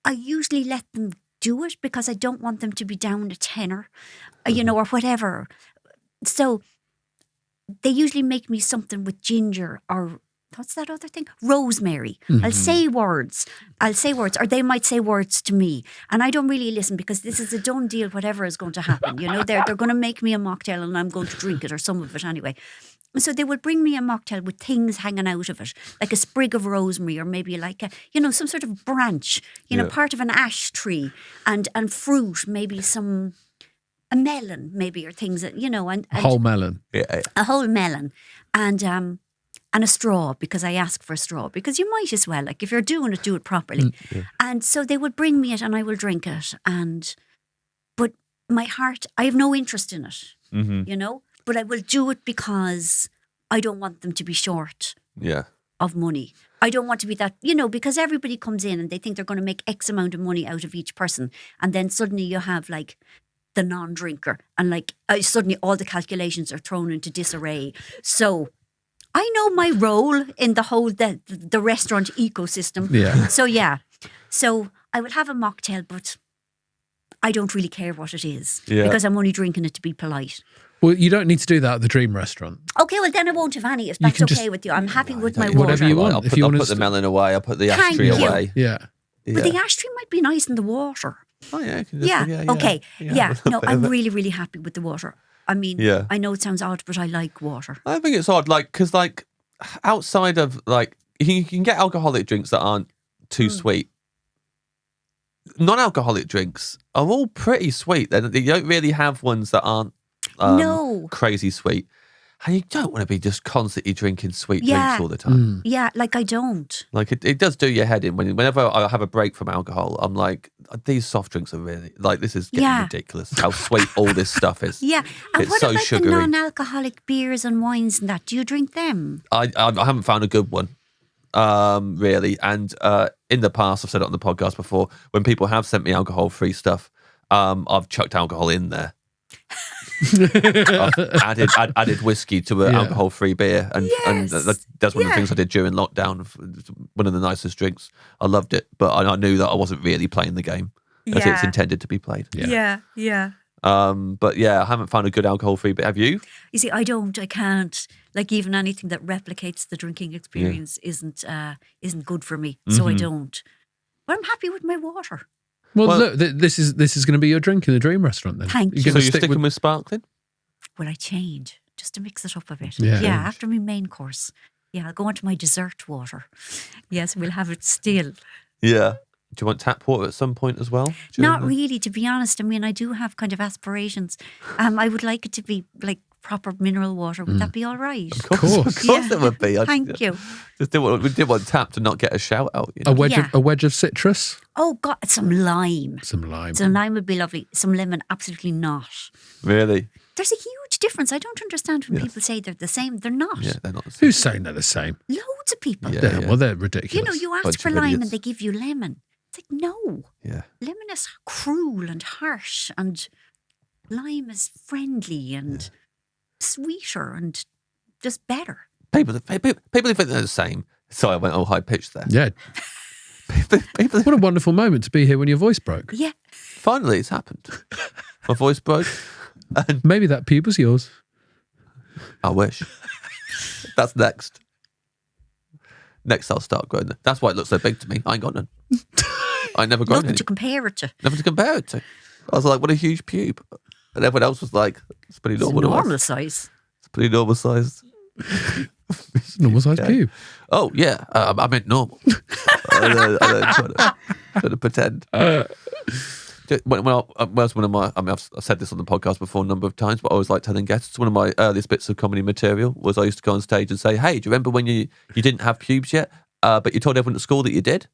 I usually let them do it because I don't want them to be down a tenner, or whatever. So they usually make me something with ginger or what's that other thing? Rosemary. I'll say words, or they might say words to me. And I don't really listen because this is a done deal, whatever is going to happen. You know, they're going to make me a mocktail and I'm going to drink it, or some of it anyway. So they would bring me a mocktail with things hanging out of it, like a sprig of rosemary, or maybe like some sort of branch, part of an ash tree, and fruit, maybe a melon, maybe, or things that, and a whole melon. Yeah. A whole melon. And a straw, because I ask for a straw, because you might as well, like if you're doing it, do it properly. And so they would bring me it and I will drink it. But my heart, I have no interest in it, but I will do it because I don't want them to be short of money. I don't want to be that, because everybody comes in and they think they're going to make X amount of money out of each person. And then suddenly you have like the non-drinker, and suddenly all the calculations are thrown into disarray. So I know my role in the whole the restaurant ecosystem. Yeah. So I will have a mocktail, but I don't really care what it is because I'm only drinking it to be polite. Well, you don't need to do that at the Dream Restaurant. Okay, well then I won't have any if that's okay with you. I'm happy with my water. Whatever you want. I'll put the melon away. I'll put the ash tree away. Yeah. But the ash tree might be nice in the water. Oh Okay. No, I'm really, really happy with the water. I mean, I know it sounds odd, but I like water. I think it's odd, because outside of you can get alcoholic drinks that aren't too sweet. Non-alcoholic drinks are all pretty sweet. They don't really have ones that aren't crazy sweet. And you don't want to be just constantly drinking sweet drinks all the time. Yeah, I don't. It does do your head in. Whenever I have a break from alcohol, I'm like, these soft drinks are really, this is getting ridiculous. How sweet all this stuff is. Yeah. And it's what so about sugary. the non-alcoholic beers and wines and that? Do you drink them? I haven't found a good one, really. And in the past, I've said it on the podcast before, when people have sent me alcohol-free stuff, I've chucked alcohol in there. I've added whiskey to an alcohol-free beer, and that's one of the things I did during lockdown. One of the nicest drinks. I loved it, but I knew that I wasn't really playing the game as it's intended to be played. Yeah. But I haven't found a good alcohol-free beer. Have you? You see, I can't. Even anything that replicates the drinking experience isn't good for me, so I don't. But I'm happy with my water. Well, look, this is going to be your drink in the Dream Restaurant then. Thank you. So you're sticking with sparkling? Will I change just to mix it up a bit? Yeah. After my main course. Yeah, I'll go on to my dessert water. Yes, we'll have it still. Yeah. Do you want tap water at some point as well? Not really, to be honest. I mean, I do have kind of aspirations. I would like it to be like proper mineral water. Would that be all right? Of course it would be. Thank you. We did want tap to not get a shout out. A wedge of citrus? Oh, God, some lime. Some lime. Some lime would be lovely. Some lemon, absolutely not. Really? There's a huge difference. I don't understand when people say they're the same. They're not. Yeah, they're not the same. Who's saying they're the same? Loads of people. Yeah. Well, they're ridiculous. You ask for lime and they give you lemon. It's like, no. Yeah. Lemon is cruel and harsh, and lime is friendly and sweeter and just better. People who think they're the same. Sorry, I went all high pitched there. Yeah. What a wonderful moment to be here when your voice broke. Yeah. Finally, it's happened. My voice broke. And maybe that pube was yours. I wish. That's next. Next, I'll start growing them. That's why it looks so big to me. I ain't got none. I never got nothing to compare it to. Nothing to compare it to. I was like, what a huge pube. And everyone else was like, it's pretty normal. It's normal size. It's pretty normal size. It's normal size pube. Oh, yeah. I meant normal. I trying to pretend. I've said this on the podcast before a number of times, but I always like telling guests, one of my earliest bits of comedy material was I used to go on stage and say, hey, do you remember when you didn't have pubes yet, but you told everyone at school that you did?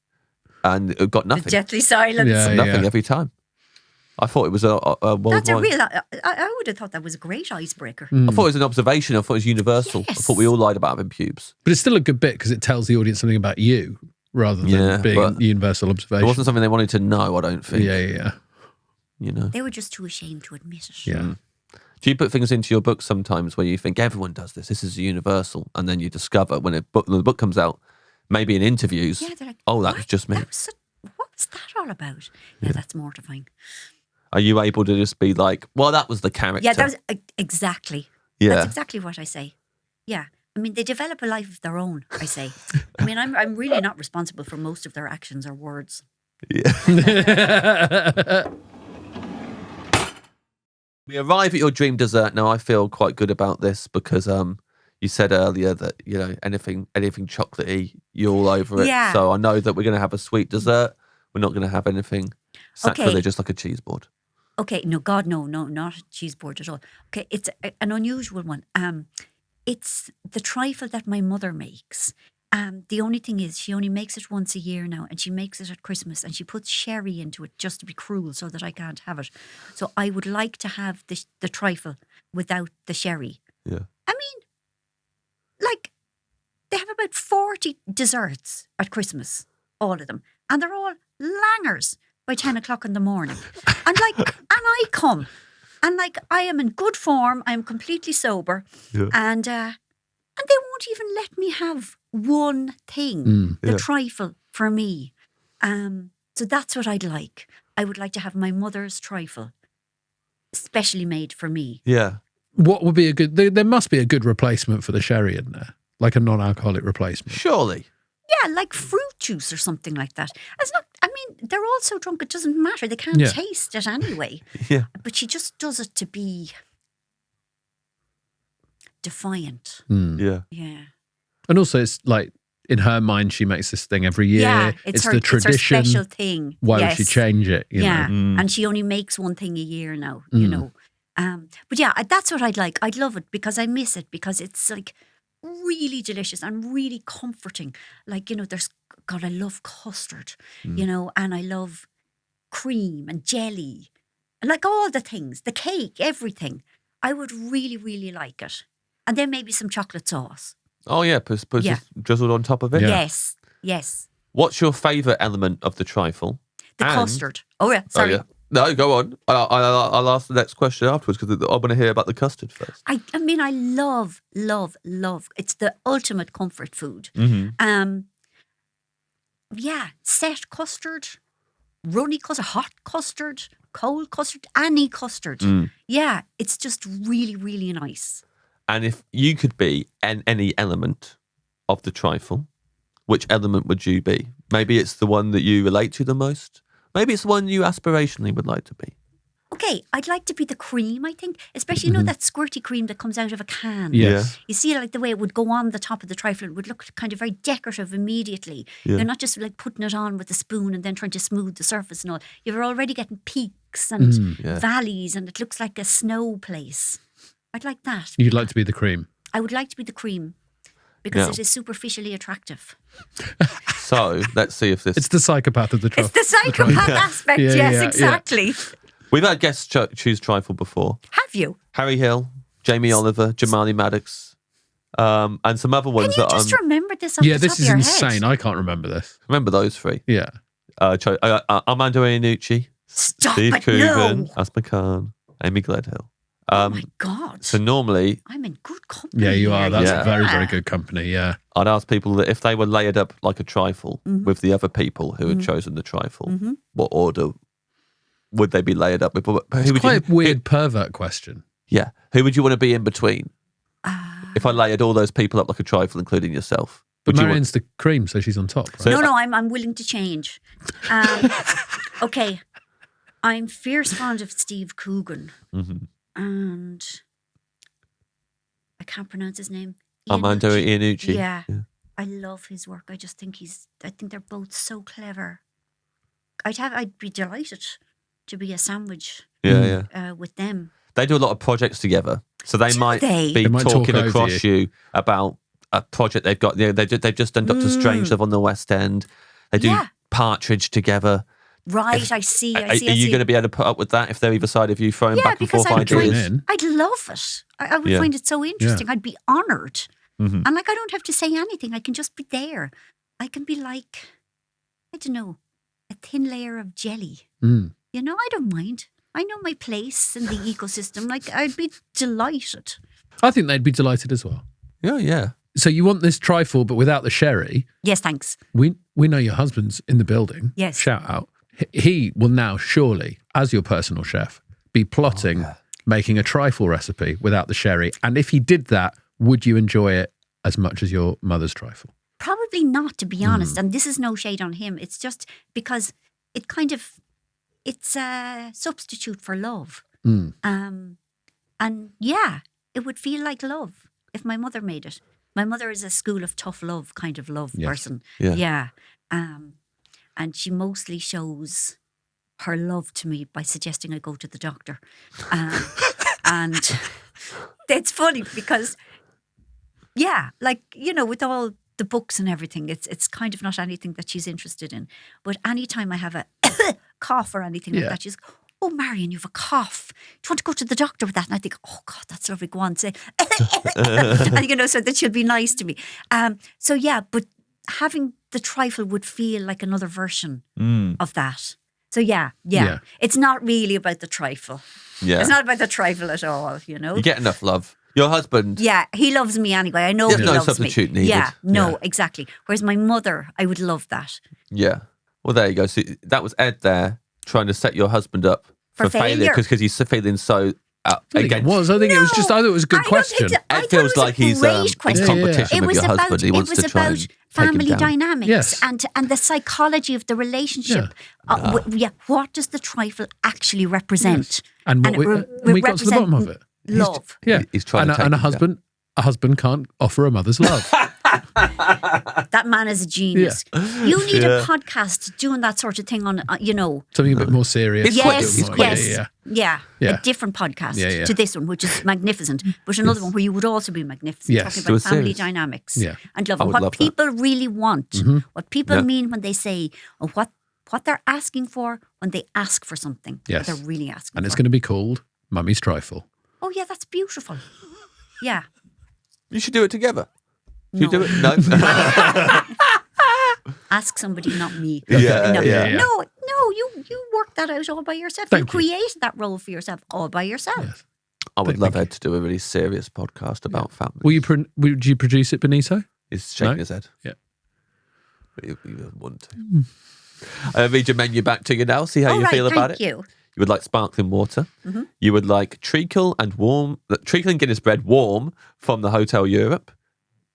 And it got nothing. The deathly silence. Nothing every time. I thought it was a worldwide. That's a real. I would have thought that was a great icebreaker. I thought it was an observation. I thought it was universal. Yes. I thought we all lied about having pubes. But it's still a good bit because it tells the audience something about you rather than being a universal observation. It wasn't something they wanted to know, I don't think. Yeah. You know, they were just too ashamed to admit it. Yeah. Do you put things into your book sometimes where you think everyone does this? This is universal, and then you discover when the book comes out, maybe in interviews, they're like, oh, that was just me. What was that all about? Yeah, that's mortifying. Are you able to just be like, well, that was the character? Yeah, that was exactly. Yeah. That's exactly what I say. Yeah. I mean, they develop a life of their own, I say. I mean, I'm really not responsible for most of their actions or words. Yeah. We arrive at your dream dessert. Now, I feel quite good about this because you said earlier that, you know, anything chocolatey, you're all over it. Yeah. So I know that we're going to have a sweet dessert. We're not going to have anything sacrilegious like a cheese board. Okay, no, God, no, not a cheese board at all. Okay, it's an unusual one. It's the trifle that my mother makes. The only thing is she only makes it once a year now, and she makes it at Christmas, and she puts sherry into it just to be cruel so that I can't have it. So I would like to have the trifle without the sherry. Yeah. I mean, like, they have about 40 desserts at Christmas, all of them, and they're all langers by 10 o'clock in the morning. And I come, and like, I am in good form, I am completely sober, and they won't even let me have one thing, the trifle for me. So that's what I'd like. I would like to have my mother's trifle, specially made for me. Yeah. What would be a good? There must be a good replacement for the sherry in there, like a non-alcoholic replacement. Surely. Yeah, like fruit juice or something like that. It's not. I mean, they're all so drunk; it doesn't matter. They can't taste it anyway. Yeah. But she just does it to be defiant. Yeah. Yeah. And also, it's like in her mind, she makes this thing every year. Yeah, it's her, the tradition. It's her special thing. Why would she change it? You know? And she only makes one thing a year now. You know. But yeah, that's what I'd like. I'd love it because I miss it because it's like really delicious and really comforting. Like, you know, I love custard, you know, and I love cream and jelly, and like all the things, the cake, everything. I would really, really like it. And then maybe some chocolate sauce. Oh, yeah, put drizzled on top of it? Yeah. Yes. What's your favourite element of the trifle? The custard. Oh, yeah, sorry. Oh, yeah. No, go on. I'll ask the next question afterwards because I want to hear about the custard first. I mean, I love. It's the ultimate comfort food. Yeah, set custard, runny custard, hot custard, cold custard, any custard. Yeah, it's just really, really nice. And if you could be any element of the trifle, which element would you be? Maybe it's the one that you relate to the most. Maybe it's the one you aspirationally would like to be. Okay, I'd like to be the cream, I think. Especially, you know, that squirty cream that comes out of a can. Yes. You see, like, the way it would go on the top of the trifle, it would look kind of very decorative immediately. Yeah. You're not just, like, putting it on with a spoon and then trying to smooth the surface and all. You're already getting peaks and valleys, and it looks like a snow place. I'd like that. You'd like to be the cream. I would like to be the cream because it is superficially attractive. So, let's see if this... It's the psychopath of the trifle. It's the psychopath aspect, yes, exactly. Yeah. We've had guests choose trifle before. Have you? Harry Hill, Jamie Oliver, Jamali Maddox, and some other ones. Can you just remember this off the top of your head? Yeah, this is insane. I can't remember this. Remember those three? Yeah. Armando Iannucci, Stop Steve it, Coogan, no. Asma Khan, Amy Gledhill. Oh my God. So normally... I'm in good company. Yeah, you are. That's Yeah. very, very good company, yeah. I'd ask people that if they were layered up like a trifle with the other people who had chosen the trifle, what order would they be layered up with? It's quite a weird pervert question. Yeah. Who would you want to be in between? If I layered all those people up like a trifle, including yourself. But Marian's the cream, so she's on top, right? So- No, I'm willing to change. Okay. I'm fierce fond of Steve Coogan. And I can't pronounce his name. Armando Iannucci. Yeah. I love his work. I just think I think they're both so clever. I'd be delighted to be a sandwich with them. They do a lot of projects together. So they might be They might talking talk over across you about a project they've got. You know, they've just done Dr. Strangelove on the West End. They do Partridge together. Right, I see. Are you going to be able to put up with that if they're either side of you throwing back and forth ideas? I'd love it. I would find it so interesting. I'd be honoured. And like, I don't have to say anything. I can just be there. I can be like, I don't know, a thin layer of jelly. You know, I don't mind. I know my place in the ecosystem. Like, I'd be delighted. I think they'd be delighted as well. Yeah. So you want this trifle, but without the sherry. Yes, thanks. We know your husband's in the building. Yes. Shout out. He will now surely, as your personal chef, be plotting making a trifle recipe without the sherry. And if he did that, would you enjoy it as much as your mother's trifle? Probably not, to be honest. And this is no shade on him. It's just because it's a substitute for love. And yeah, it would feel like love if my mother made it. My mother is a school of tough love kind of love person. Yeah. And she mostly shows her love to me by suggesting I go to the doctor. And it's funny because, like, with all the books and everything, it's kind of not anything that she's interested in. But anytime I have a cough or anything like that, she's, oh, Marian, you have a cough. Do you want to go to the doctor with that? And I think, oh, God, that's lovely. Go on, say. And, so that she'll be nice to me. But having the trifle would feel like another version of that. So, yeah. It's not really about the trifle. Yeah. It's not about the trifle at all, You get enough love. Your husband. Yeah, he loves me anyway. I know he loves me. There's no substitute needed. Yeah, no, exactly. Whereas my mother, I would love that. Yeah. Well, there you go. So that was Ed there trying to set your husband up for failure because he's feeling so against. I think it was just, I thought it was a good question. Ed feels like he's in competition with your husband. He wants to try and family dynamics and the psychology of the relationship. What does the trifle actually represent? And we got to the bottom of it. Love. He's trying to take and a husband can't offer a mother's love. That man is a genius. You need a podcast doing that sort of thing on, something a bit more serious. Yes. A different podcast to this one, which is magnificent, but another one where you would also be magnificent, talking about family dynamics and love. And what people really want, what people mean when they say, what they're asking for when they ask for something. What they're really asking and for. It's going to be called Mummy's Trifle. Oh, yeah, that's beautiful. Yeah. You should do it together. You do it? No. Ask somebody, not me. No, you worked that out all by yourself. You created that role for yourself all by yourself. Yes. I would love Ed to do a really serious podcast about family. Would you produce it, Benito? He's shaking his head. Yeah. But you want to. Read your menu back to you now. See how you feel about it. Thank you. You would like sparkling water. Mm-hmm. You would like treacle and Guinness bread warm from the Hotel Europe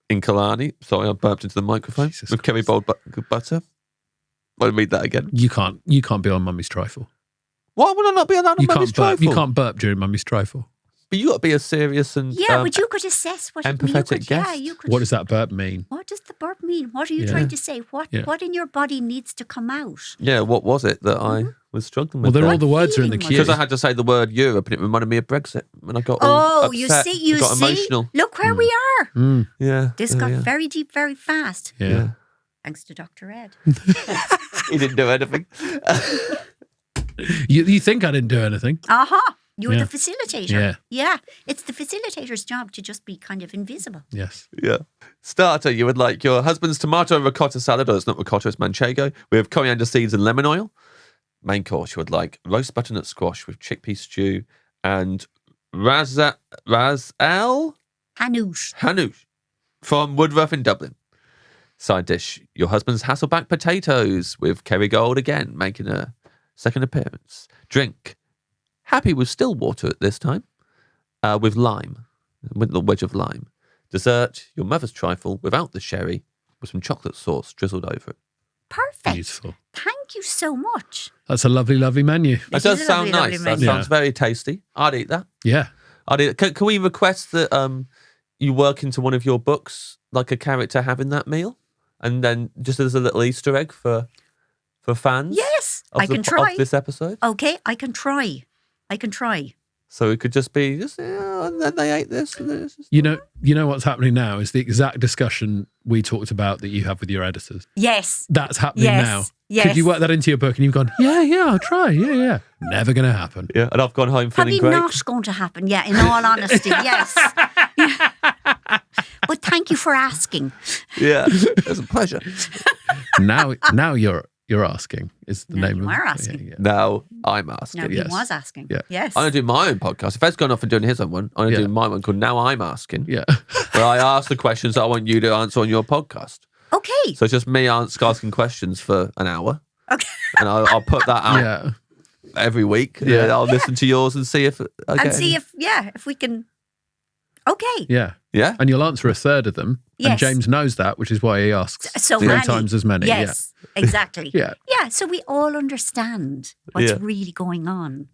in Callahan. Sorry, I burped into the microphone. With curry boiled butter. Want to read that again? You can't be on Mummy's Trifle. Why would I not be on Mummy's Trifle? You can't burp during Mummy's Trifle. But you got to be a serious and but you could assess what empathetic guest. Yeah, you could. What does that burp mean? What does the burp mean? What are you trying to say? What in your body needs to come out? Yeah, what was it that I was struggling with? Well, all the words are in the queue. Because I had to say the word Europe and it reminded me of Brexit. And I got all upset. You see, emotional. Look where we are. Yeah. This got very deep, very fast. Yeah. Thanks to Dr. Ed. He didn't do anything. You think I didn't do anything? You were the facilitator. Yeah. It's the facilitator's job to just be kind of invisible. Yes. Yeah. Starter, you would like your husband's tomato and ricotta salad, or it's not ricotta, it's manchego, with coriander seeds and lemon oil. Main course, you would like roast butternut squash with chickpea stew and Hanoush from Woodruff in Dublin. Side dish, your husband's Hasselback potatoes with Kerrygold again, making a second appearance. Drink, happy with still water at this time, with lime, with a wedge of lime. Dessert, your mother's trifle without the sherry, with some chocolate sauce drizzled over it. Perfect. Beautiful. Thank you so much. That's a lovely, lovely menu. That does sound nice. That sounds very tasty. I'd eat that. Yeah. I'd eat it. Can we request that you work into one of your books, like a character having that meal? And then just as a little Easter egg for fans? Yes, I can try. Of this episode? Okay, I can try. So it could just be, and then they ate this. And this. You know what's happening now is the exact discussion we talked about that you have with your editors. Yes. That's happening now. Yes. Could you work that into your book and you've gone, yeah, I'll try. Yeah. Never going to happen. Yeah, and I've gone home feeling Probably great. not going to happen, in all honesty, yes. Yeah. But thank you for asking. Yeah, it's a pleasure. Now you're asking is the name you of are asking. Yeah. Now I'm asking. No, he was asking. Yeah. Yes. I'm going to do my own podcast. If Ed's gone off and doing his own one, I'm going to do my one called Now I'm Asking. Yeah. Where I ask the questions that I want you to answer on your podcast. Okay. So it's just me asking questions for an hour. Okay. And I'll put that out every week. Yeah. I'll listen to yours and see if if we can. Okay. Yeah. And you'll answer a third of them Yes. And James knows that, which is why he asks so 3 many. times as many. Yes, exactly. Yeah. Yeah, so we all understand what's really going on.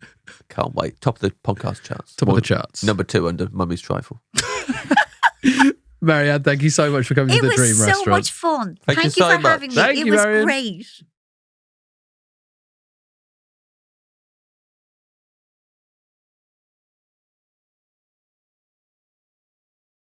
Can't wait. Top of the podcast charts. Top of the charts. Number 2 under Mummy's Trifle. Marianne, thank you so much for coming to the Dream Restaurant. It was so much fun. Thank you for so much. having me. Thank it you, was Marian. great.